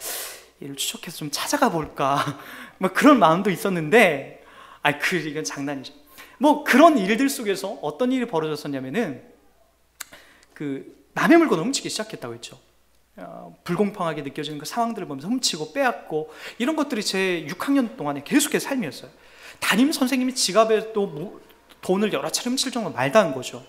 얘를 추적해서 좀 찾아가 볼까 뭐 그런 마음도 있었는데 이건 장난이죠. 뭐 그런 일들 속에서 어떤 일이 벌어졌었냐면은 남의 물건을 훔치기 시작했다고 했죠. 불공평하게 느껴지는 그 상황들을 보면서 훔치고 빼앗고 이런 것들이 제 6학년 동안에 계속해서 삶이었어요. 담임 선생님이 지갑에 또 돈을 여러 차례 훔칠 정도로 말다한 거죠.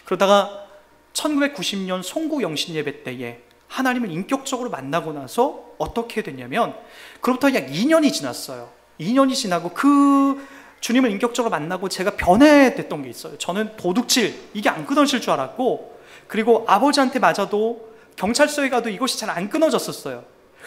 그러다가 1990년 송구 영신 예배 때에 하나님을 인격적으로 만나고 나서 어떻게 됐냐면 그로부터 약 2년이 지났어요. 2년이 지나고 그 주님을 인격적으로 만나고 제가 변해됐던 게 있어요. 저는 도둑질 이게 안 끊어질 줄 알았고, 그리고 아버지한테 맞아도 경찰서에 가도 이것이 잘 안 끊어졌었어요.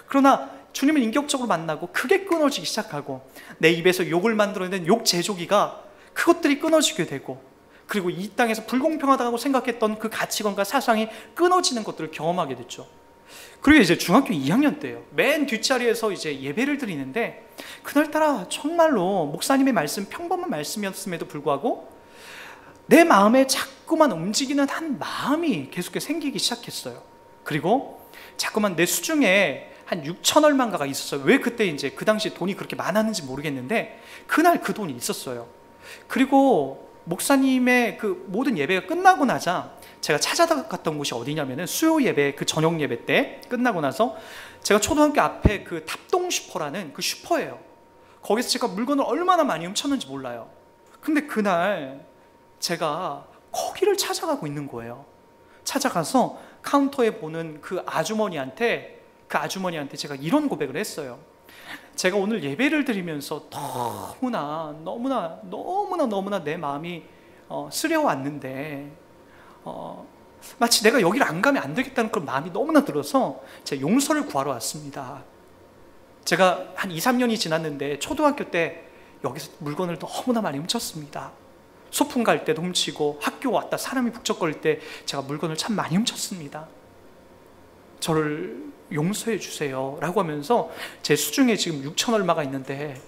그러나 주님을 인격적으로 만나고 크게 끊어지기 시작하고 내 입에서 욕을 만들어낸 욕 제조기가 그것들이 끊어지게 되고, 그리고 이 땅에서 불공평하다고 생각했던 그 가치관과 사상이 끊어지는 것들을 경험하게 됐죠. 그리고 이제 중학교 2학년 때예요. 맨 뒷자리에서 이제 예배를 드리는데 그날따라 정말로 목사님의 말씀, 평범한 말씀이었음에도 불구하고 내 마음에 자꾸만 움직이는 한 마음이 계속해서 생기기 시작했어요. 그리고 자꾸만 내 수중에 한 6천 얼마인가가 있었어요. 왜 그때 이제 그 당시 돈이 그렇게 많았는지 모르겠는데 그날 그 돈이 있었어요. 그리고 목사님의 그 모든 예배가 끝나고 나자 제가 찾아갔던 곳이 어디냐면은 수요 예배, 그 저녁 예배 때 끝나고 나서 제가 초등학교 앞에 그 탑동 슈퍼라는 그 슈퍼예요. 거기서 제가 물건을 얼마나 많이 훔쳤는지 몰라요. 근데 그날 제가 거기를 찾아가고 있는 거예요. 찾아가서 카운터에 보는 그 아주머니한테 제가 이런 고백을 했어요. 제가 오늘 예배를 드리면서 너무나 내 마음이 쓰려왔는데 마치 내가 여기를 안 가면 안 되겠다는 그런 마음이 너무나 들어서 제가 용서를 구하러 왔습니다. 제가 한 2, 3년이 지났는데 초등학교 때 여기서 물건을 너무나 많이 훔쳤습니다. 소풍 갈 때도 훔치고 학교 왔다 사람이 북적거릴 때 제가 물건을 참 많이 훔쳤습니다. 저를 용서해 주세요 라고 하면서 제 수중에 지금 6천 얼마가 있는데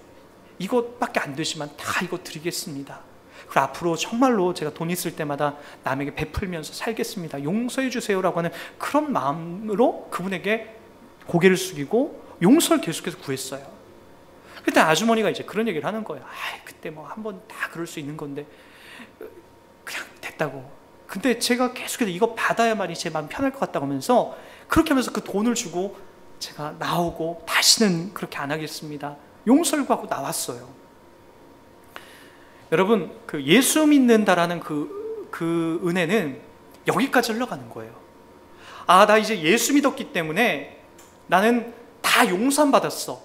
이것밖에 안 되지만 다 이거 드리겠습니다. 그리고 앞으로 정말로 제가 돈 있을 때마다 남에게 베풀면서 살겠습니다. 용서해 주세요라고 하는 그런 마음으로 그분에게 고개를 숙이고 용서를 계속해서 구했어요. 그때 아주머니가 이제 그런 얘기를 하는 거예요. 그때 뭐 한번 다 그럴 수 있는 건데 그냥 됐다고. 근데 제가 계속해서 이거 받아야만이 제 마음 편할 것 같다고 하면서 그렇게 하면서 그 돈을 주고 제가 나오고 다시는 그렇게 안 하겠습니다. 용서를 구하고 나왔어요. 여러분, 그 예수 믿는다라는 그 은혜는 여기까지 흘러가는 거예요. 나 이제 예수 믿었기 때문에 나는 다 용서받았어.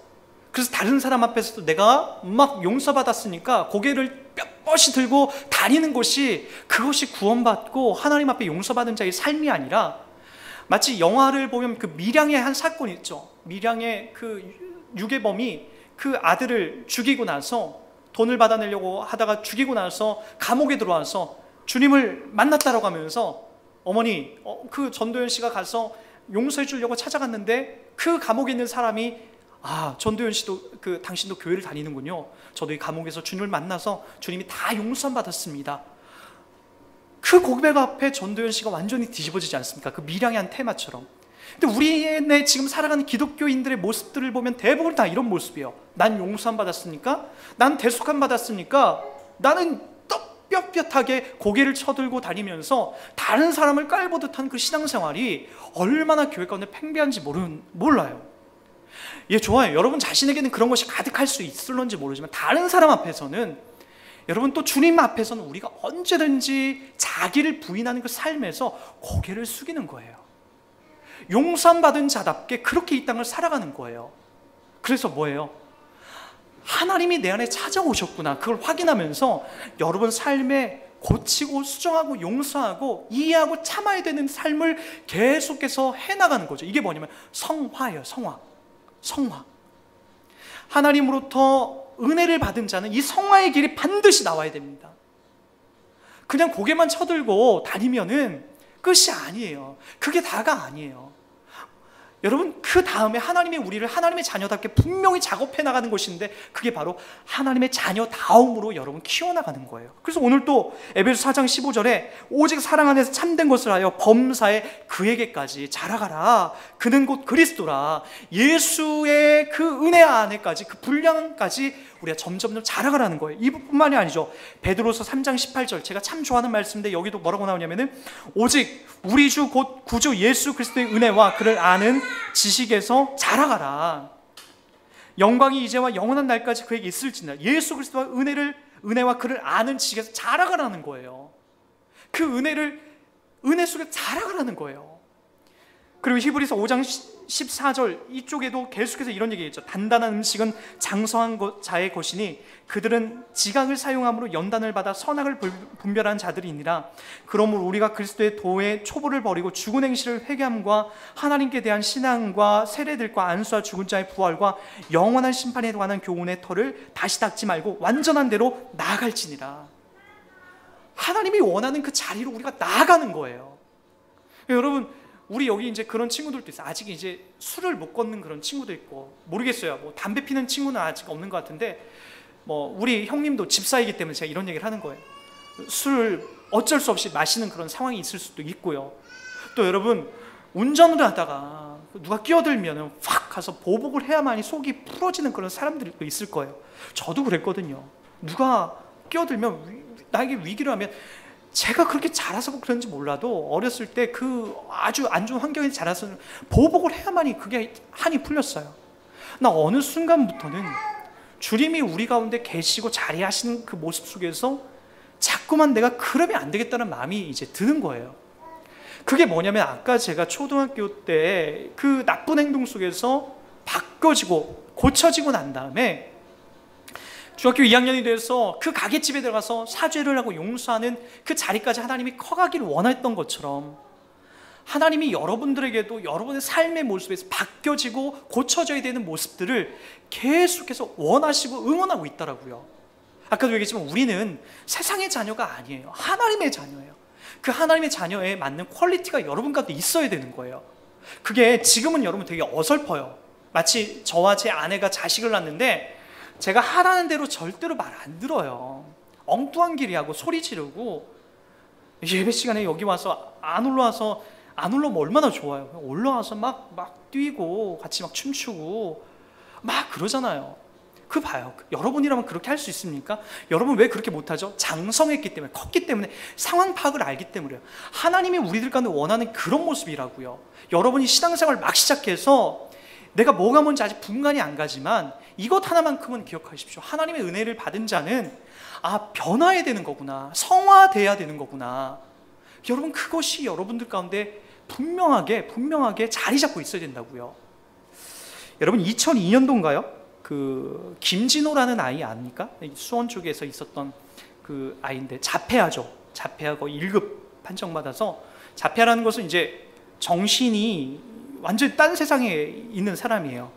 그래서 다른 사람 앞에서도 내가 막 용서받았으니까 고개를 뻣뻣이 들고 다니는 것이, 그것이 구원받고 하나님 앞에 용서받은 자의 삶이 아니라, 마치 영화를 보면 그 밀양의 한 사건이 있죠. 밀양의 그 유괴범이 그 아들을 죽이고 나서 돈을 받아내려고 하다가 죽이고 나서 감옥에 들어와서 주님을 만났다라고 하면서 어머니, 그 전도연 씨가 가서 용서해 주려고 찾아갔는데 그 감옥에 있는 사람이 전도연 씨도 당신도 교회를 다니는군요. 저도 이 감옥에서 주님을 만나서 주님이 다 용서 받았습니다. 그 고백 앞에 전도연 씨가 완전히 뒤집어지지 않습니까? 그 밀양의 한 테마처럼. 근데 우리네 지금 살아가는 기독교인들의 모습들을 보면 대부분 다 이런 모습이에요. 난 용서함 받았으니까, 난 대속함 받았으니까, 나는 떳떳하게 고개를 쳐들고 다니면서 다른 사람을 깔보듯한 그 신앙생활이 얼마나 교회 가운데 팽배한지 몰라요. 예, 좋아요. 여러분 자신에게는 그런 것이 가득할 수 있을런지 모르지만 다른 사람 앞에서는, 여러분 또 주님 앞에서는 우리가 언제든지 자기를 부인하는 그 삶에서 고개를 숙이는 거예요. 용서함 받은 자답게 그렇게 이 땅을 살아가는 거예요. 그래서 뭐예요? 하나님이 내 안에 찾아오셨구나, 그걸 확인하면서 여러분 삶에 고치고 수정하고 용서하고 이해하고 참아야 되는 삶을 계속해서 해나가는 거죠. 이게 뭐냐면 성화예요. 성화. 하나님으로부터 은혜를 받은 자는 이 성화의 길이 반드시 나와야 됩니다. 그냥 고개만 쳐들고 다니면은 끝이 아니에요. 그게 다가 아니에요. 여러분, 그 다음에 하나님이 우리를 하나님의 자녀답게 분명히 작업해 나가는 것인데, 그게 바로 하나님의 자녀다움으로 여러분 키워나가는 거예요. 그래서 오늘 또 에베소 4장 15절에 오직 사랑 안에서 참된 것을 하여 범사에 그에게까지 자라가라. 그는 곧 그리스도라. 예수의 그 은혜 안에까지, 그 분량까지 우리가 점점 자라가라는 거예요. 이뿐만이 아니죠. 베드로서 3장 18절, 제가 참 좋아하는 말씀인데 여기도 뭐라고 나오냐면은 오직 우리 주 곧 구주 예수 그리스도의 은혜와 그를 아는 지식에서 자라가라. 영광이 이제와 영원한 날까지 그에게 있을지니라. 예수 그리스도와 은혜와 그를 아는 지식에서 자라가라는 거예요. 그 은혜 속에 자라가라는 거예요. 그리고 히브리서 5장 14절 이쪽에도 계속해서 이런 얘기했죠. 단단한 음식은 장성한 자의 것이니 그들은 지각을 사용함으로 연단을 받아 선악을 분별하는 자들이니라. 그러므로 우리가 그리스도의 도의 초보를 버리고 죽은 행실을 회개함과 하나님께 대한 신앙과 세례들과 안수와 죽은 자의 부활과 영원한 심판에 관한 교훈의 터를 다시 닦지 말고 완전한 대로 나아갈지니라. 하나님이 원하는 그 자리로 우리가 나아가는 거예요. 여러분, 우리 여기 이제 그런 친구들도 있어요. 아직 이제 술을 못 걷는 그런 친구도 있고, 모르겠어요. 뭐 담배 피는 친구는 아직 없는 것 같은데, 뭐 우리 형님도 집사이기 때문에 제가 이런 얘기를 하는 거예요. 술을 어쩔 수 없이 마시는 그런 상황이 있을 수도 있고요. 또 여러분, 운전을 하다가 누가 끼어들면 확 가서 보복을 해야만이 속이 풀어지는 그런 사람들도 있을 거예요. 저도 그랬거든요. 누가 끼어들면, 나에게 위기를 하면, 제가 그렇게 자라서 그런지 몰라도 어렸을 때 그 아주 안 좋은 환경에 자라서 보복을 해야만이 그게 한이 풀렸어요. 나 어느 순간부터는 주님이 우리 가운데 계시고 자리하시는 그 모습 속에서 자꾸만 내가 그러면 안 되겠다는 마음이 이제 드는 거예요. 그게 뭐냐면, 아까 제가 초등학교 때 그 나쁜 행동 속에서 바꿔지고 고쳐지고 난 다음에 중학교 2학년이 돼서 그 가게집에 들어가서 사죄를 하고 용서하는 그 자리까지 하나님이 커가기를 원했던 것처럼, 하나님이 여러분들에게도 여러분의 삶의 모습에서 바뀌어지고 고쳐져야 되는 모습들을 계속해서 원하시고 응원하고 있더라고요. 아까도 얘기했지만 우리는 세상의 자녀가 아니에요. 하나님의 자녀예요. 그 하나님의 자녀에 맞는 퀄리티가 여러분 가운데 있어야 되는 거예요. 그게 지금은 여러분 되게 어설퍼요. 마치 저와 제 아내가 자식을 낳는데 제가 하라는 대로 절대로 말 안 들어요. 엉뚱한 길이하고 소리 지르고, 예배 시간에 여기 와서 안 올라오면 얼마나 좋아요. 올라와서 막 뛰고 같이 막 춤추고 막 그러잖아요. 그 봐요. 여러분이라면 그렇게 할 수 있습니까? 여러분 왜 그렇게 못하죠? 장성했기 때문에, 컸기 때문에, 상황 파악을 알기 때문에요. 하나님이 우리들 가운데 원하는 그런 모습이라고요. 여러분이 신앙생활 막 시작해서 내가 뭐가 뭔지 아직 분간이 안 가지만 이것 하나만큼은 기억하십시오. 하나님의 은혜를 받은 자는 변화해야 되는 거구나, 성화돼야 되는 거구나. 여러분 그것이 여러분들 가운데 분명하게 자리 잡고 있어야 된다고요. 여러분 2002년도인가요? 그 김진호라는 아이 아닙니까? 수원 쪽에서 있었던 그 아이인데 자폐아죠. 자폐아고 1급 판정받아서, 자폐아라는 것은 이제 정신이 완전히 딴 세상에 있는 사람이에요.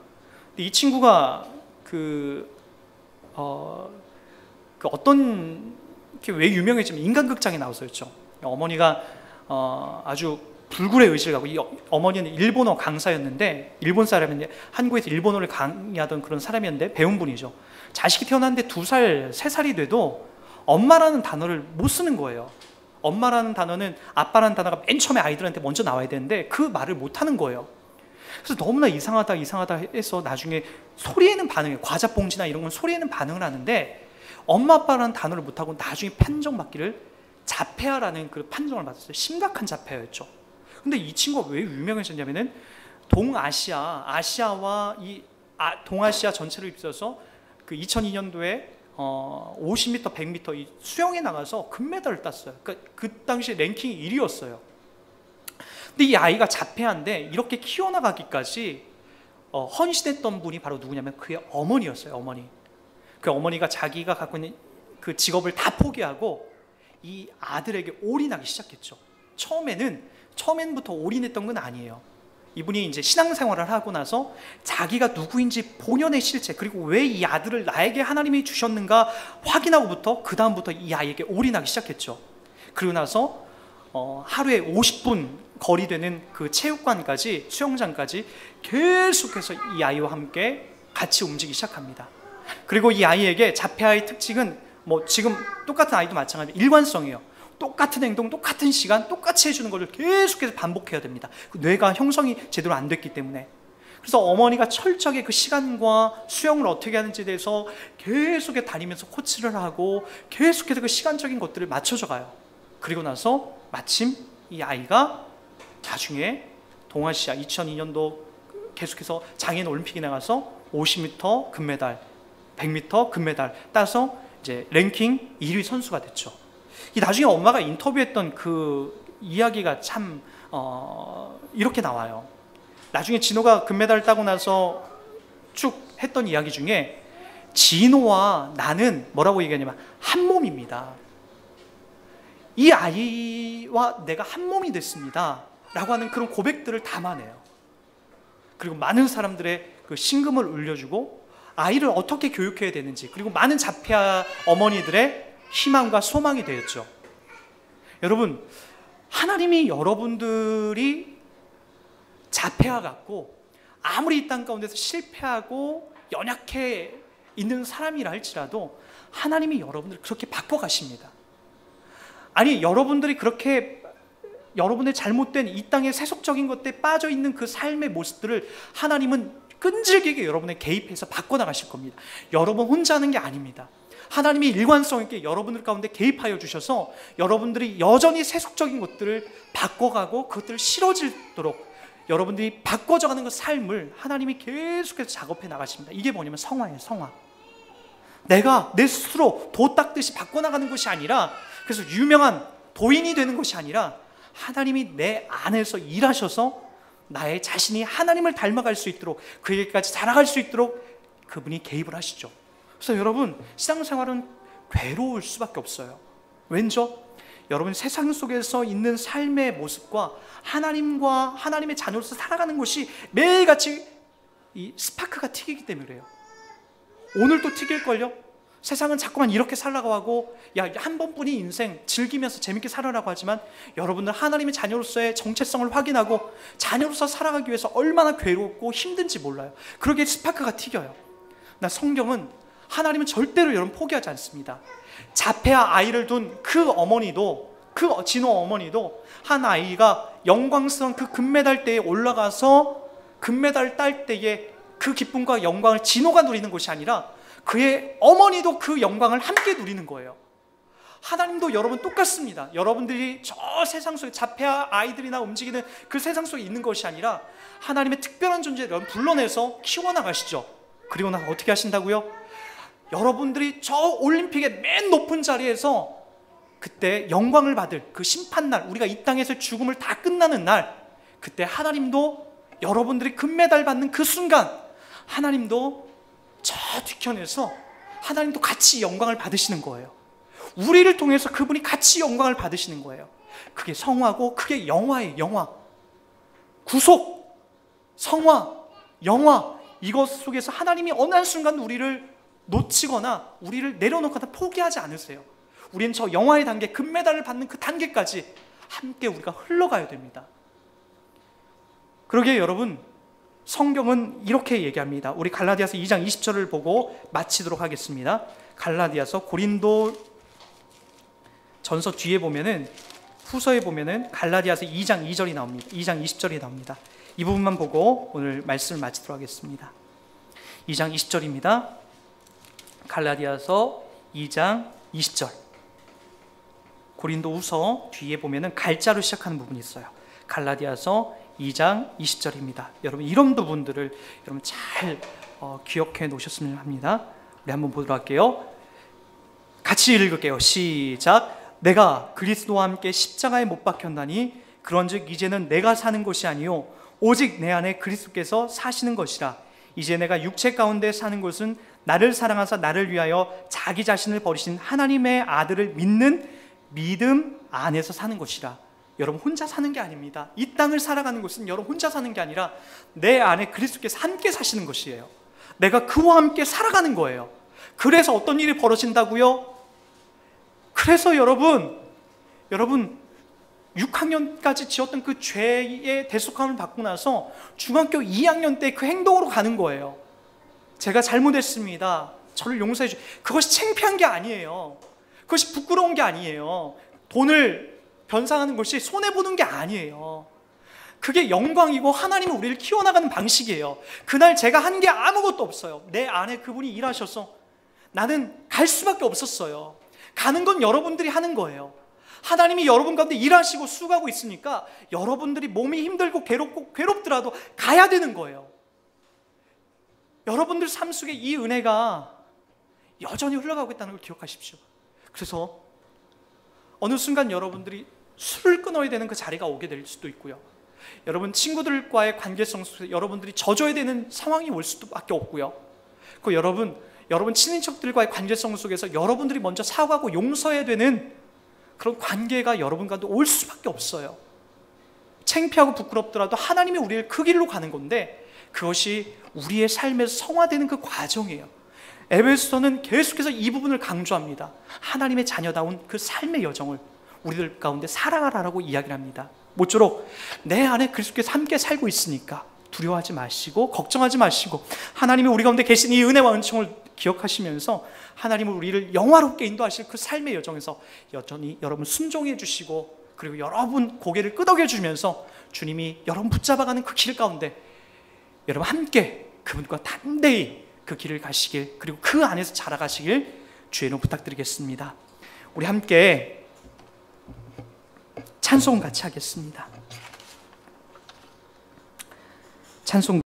근데 이 친구가 어떤 게 왜 유명해지면 인간극장에 나왔었죠. 어머니가 아주 불굴의 의지를 갖고, 이 어머니는 일본어 강사였는데, 일본 사람인데 한국에서 일본어를 강의하던 그런 사람이었는데 배운 분이죠. 자식이 태어났는데 2살, 3살이 돼도 엄마라는 단어를 못 쓰는 거예요. 엄마라는 단어는, 아빠라는 단어가 맨 처음에 아이들한테 먼저 나와야 되는데 그 말을 못 하는 거예요. 그래서 너무나 이상하다 해서 나중에 소리에는 반응해요. 과자 봉지나 이런 건 소리에는 반응을 하는데 엄마 아빠라는 단어를 못하고 나중에 판정받기를 자폐아라는 그 판정을 받았어요. 심각한 자폐아였죠. 근데 이 친구가 왜 유명해졌냐면은 아시아와 동아시아 전체를 입혀서 그 2002년도에 50m, 100m 이 수영에 나가서 금메달을 땄어요. 그러니까 그 당시 랭킹 1위였어요. 근데 이 아이가 자폐아인데 이렇게 키워나가기까지 헌신했던 분이 바로 누구냐면 그의 어머니였어요. 어머니. 그 어머니가 자기가 갖고 있는 그 직업을 다 포기하고 이 아들에게 올인하기 시작했죠. 처음엔부터 올인했던 건 아니에요. 이분이 이제 신앙생활을 하고 나서 자기가 누구인지 본연의 실체, 그리고 왜 이 아들을 나에게 하나님이 주셨는가 확인하고부터 그 다음부터 이 아이에게 올인하기 시작했죠. 그리고 나서 하루에 50분 거리 되는 그 체육관까지, 수영장까지 계속해서 이 아이와 함께 같이 움직이기 시작합니다. 그리고 이 아이에게 자폐아의 특징은 지금 똑같은 아이도 마찬가지로 일관성이에요. 똑같은 행동, 똑같은 시간, 똑같이 해주는 것을 계속해서 반복해야 됩니다. 뇌가 형성이 제대로 안 됐기 때문에. 그래서 어머니가 철저하게 그 시간과 수영을 어떻게 하는지에 대해서 계속해서 다니면서 코치를 하고 계속해서 그 시간적인 것들을 맞춰줘 가요. 그리고 나서 마침 이 아이가 나중에 동아시아 2002년도 계속해서 장애인 올림픽에 나가서 50m 금메달, 100m 금메달 따서 이제 랭킹 1위 선수가 됐죠. 이 나중에 엄마가 인터뷰했던 그 이야기가 참 이렇게 나와요. 나중에 진호가 금메달을 따고 나서 쭉 했던 이야기 중에 진호와 나는 뭐라고 얘기하냐면 한 몸입니다. 이 아이와 내가 한 몸이 됐습니다 라고 하는 그런 고백들을 담아내요. 그리고 많은 사람들의 그 심금을 울려주고 아이를 어떻게 교육해야 되는지, 그리고 많은 자폐아 어머니들의 희망과 소망이 되었죠. 여러분, 하나님이 여러분들이 자폐아 같고 아무리 이 땅 가운데서 실패하고 연약해 있는 사람이라 할지라도 하나님이 여러분들을 그렇게 바꿔가십니다. 아니, 여러분들이 그렇게 여러분의 잘못된 이 땅의 세속적인 것들에 빠져있는 그 삶의 모습들을 하나님은 끈질기게 여러분의 개입해서 바꿔나가실 겁니다. 여러분 혼자 하는 게 아닙니다. 하나님이 일관성 있게 여러분들 가운데 개입하여 주셔서 여러분들이 여전히 세속적인 것들을 바꿔가고 그것들을 싫어지도록 여러분들이 바꿔져가는 그 삶을 하나님이 계속해서 작업해 나가십니다. 이게 뭐냐면 성화예요. 성화. 내가 내 스스로 도 닦듯이 바꿔나가는 것이 아니라, 그래서 유명한 도인이 되는 것이 아니라 하나님이 내 안에서 일하셔서 나의 자신이 하나님을 닮아갈 수 있도록, 그에게까지 자라갈 수 있도록 그분이 개입을 하시죠. 그래서 여러분, 신앙생활은 괴로울 수밖에 없어요. 왠죠? 여러분 세상 속에서 있는 삶의 모습과 하나님과 하나님의 자녀로서 살아가는 것이 매일같이 이 스파크가 튀기기 때문에 그래요. 오늘도 튀길걸요? 세상은 자꾸만 이렇게 살라고 하고, 야, 한 번뿐인 인생 즐기면서 재밌게 살아라고 하지만, 여러분들 하나님의 자녀로서의 정체성을 확인하고 자녀로서 살아가기 위해서 얼마나 괴롭고 힘든지 몰라요. 그러기에 스파크가 튀겨요. 나 성경은, 하나님은 절대로 여러분 포기하지 않습니다. 자폐아 아이를 둔 그 어머니도, 그 진호 어머니도 한 아이가 영광스러운 그 금메달 대에 올라가서 금메달 딸 때에 그 기쁨과 영광을 진호가 누리는 것이 아니라 그의 어머니도 그 영광을 함께 누리는 거예요. 하나님도 여러분 똑같습니다. 여러분들이 저 세상 속에 자폐아 아이들이나 움직이는 그 세상 속에 있는 것이 아니라 하나님의 특별한 존재를 여러분 불러내서 키워나가시죠. 그리고 나서 어떻게 하신다고요? 여러분들이 저 올림픽의 맨 높은 자리에서 그때 영광을 받을 그 심판날, 우리가 이 땅에서 죽음을 다 끝나는 날, 그때 하나님도 여러분들이 금메달 받는 그 순간 하나님도 저 뒤편에서 하나님도 같이 영광을 받으시는 거예요. 우리를 통해서 그분이 같이 영광을 받으시는 거예요. 그게 성화고 그게 영화예요. 영화, 구속, 성화, 영화, 이것 속에서 하나님이 어느 한순간 우리를 놓치거나 우리를 내려놓거나 포기하지 않으세요. 우리는 저 영화의 단계, 금메달을 받는 그 단계까지 함께 우리가 흘러가야 됩니다. 그러기에 여러분, 성경은 이렇게 얘기합니다. 우리 갈라디아서 2장 20절을 보고 마치도록 하겠습니다. 갈라디아서, 고린도 전서 뒤에 보면은, 후서에 보면은 갈라디아서 2장 2절이 나옵니다. 2장 20절이 나옵니다. 이 부분만 보고 오늘 말씀을 마치도록 하겠습니다. 2장 20절입니다. 갈라디아서 2장 20절. 고린도 후서 뒤에 보면은 갈자로 시작하는 부분이 있어요. 갈라디아서 2장 20절입니다. 여러분 이런 부분들을 여러분 잘 기억해 놓으셨으면 합니다. 우리 한번 보도록 할게요. 같이 읽을게요. 시작. 내가 그리스도와 함께 십자가에 못 박혔나니 그런즉 이제는 내가 사는 것이 아니요 오직 내 안에 그리스도께서 사시는 것이라. 이제 내가 육체 가운데 사는 것은 나를 사랑하사 나를 위하여 자기 자신을 버리신 하나님의 아들을 믿는 믿음 안에서 사는 것이라. 여러분 혼자 사는 게 아닙니다. 이 땅을 살아가는 것은 여러분 혼자 사는 게 아니라 내 안에 그리스도께서 함께 사시는 것이에요. 내가 그와 함께 살아가는 거예요. 그래서 어떤 일이 벌어진다고요? 그래서 여러분 6학년까지 지었던 그 죄의 대속함을 받고 나서 중학교 2학년 때 그 행동으로 가는 거예요. 제가 잘못했습니다. 저를 용서해 주세요. 그것이 창피한 게 아니에요. 그것이 부끄러운 게 아니에요. 돈을 변상하는 것이 손해보는 게 아니에요. 그게 영광이고 하나님은 우리를 키워나가는 방식이에요. 그날 제가 한 게 아무것도 없어요. 내 안에 그분이 일하셔서 나는 갈 수밖에 없었어요. 가는 건 여러분들이 하는 거예요. 하나님이 여러분 가운데 일하시고 수고하고 있으니까 여러분들이 몸이 힘들고 괴롭더라도 가야 되는 거예요. 여러분들 삶 속에 이 은혜가 여전히 흘러가고 있다는 걸 기억하십시오. 그래서 어느 순간 여러분들이 술을 끊어야 되는 그 자리가 오게 될 수도 있고요. 여러분 친구들과의 관계성 속에서 여러분들이 져줘야 되는 상황이 올 수밖에 없고요. 그 여러분 친인척들과의 관계성 속에서 여러분들이 먼저 사과하고 용서해야 되는 그런 관계가 여러분 가운데 올 수밖에 없어요. 창피하고 부끄럽더라도 하나님이 우리를 그 길로 가는 건데 그것이 우리의 삶에서 성화되는 그 과정이에요. 에베소서는 계속해서 이 부분을 강조합니다. 하나님의 자녀다운 그 삶의 여정을 우리들 가운데 살아가라고 이야기를 합니다. 모쪼록 내 안에 그리스도께서 함께 살고 있으니까 두려워하지 마시고 걱정하지 마시고 하나님이 우리 가운데 계신 이 은혜와 은총을 기억하시면서 하나님은 우리를 영화롭게 인도하실 그 삶의 여정에서 여전히 여러분 순종해 주시고 그리고 여러분 고개를 끄덕여 주면서 주님이 여러분 붙잡아가는 그 길 가운데 여러분 함께 그분과 담대히 그 길을 가시길 그리고 그 안에서 자라가시길 주의 이름으로 부탁드리겠습니다. 우리 함께 찬송 같이 하겠습니다. 찬송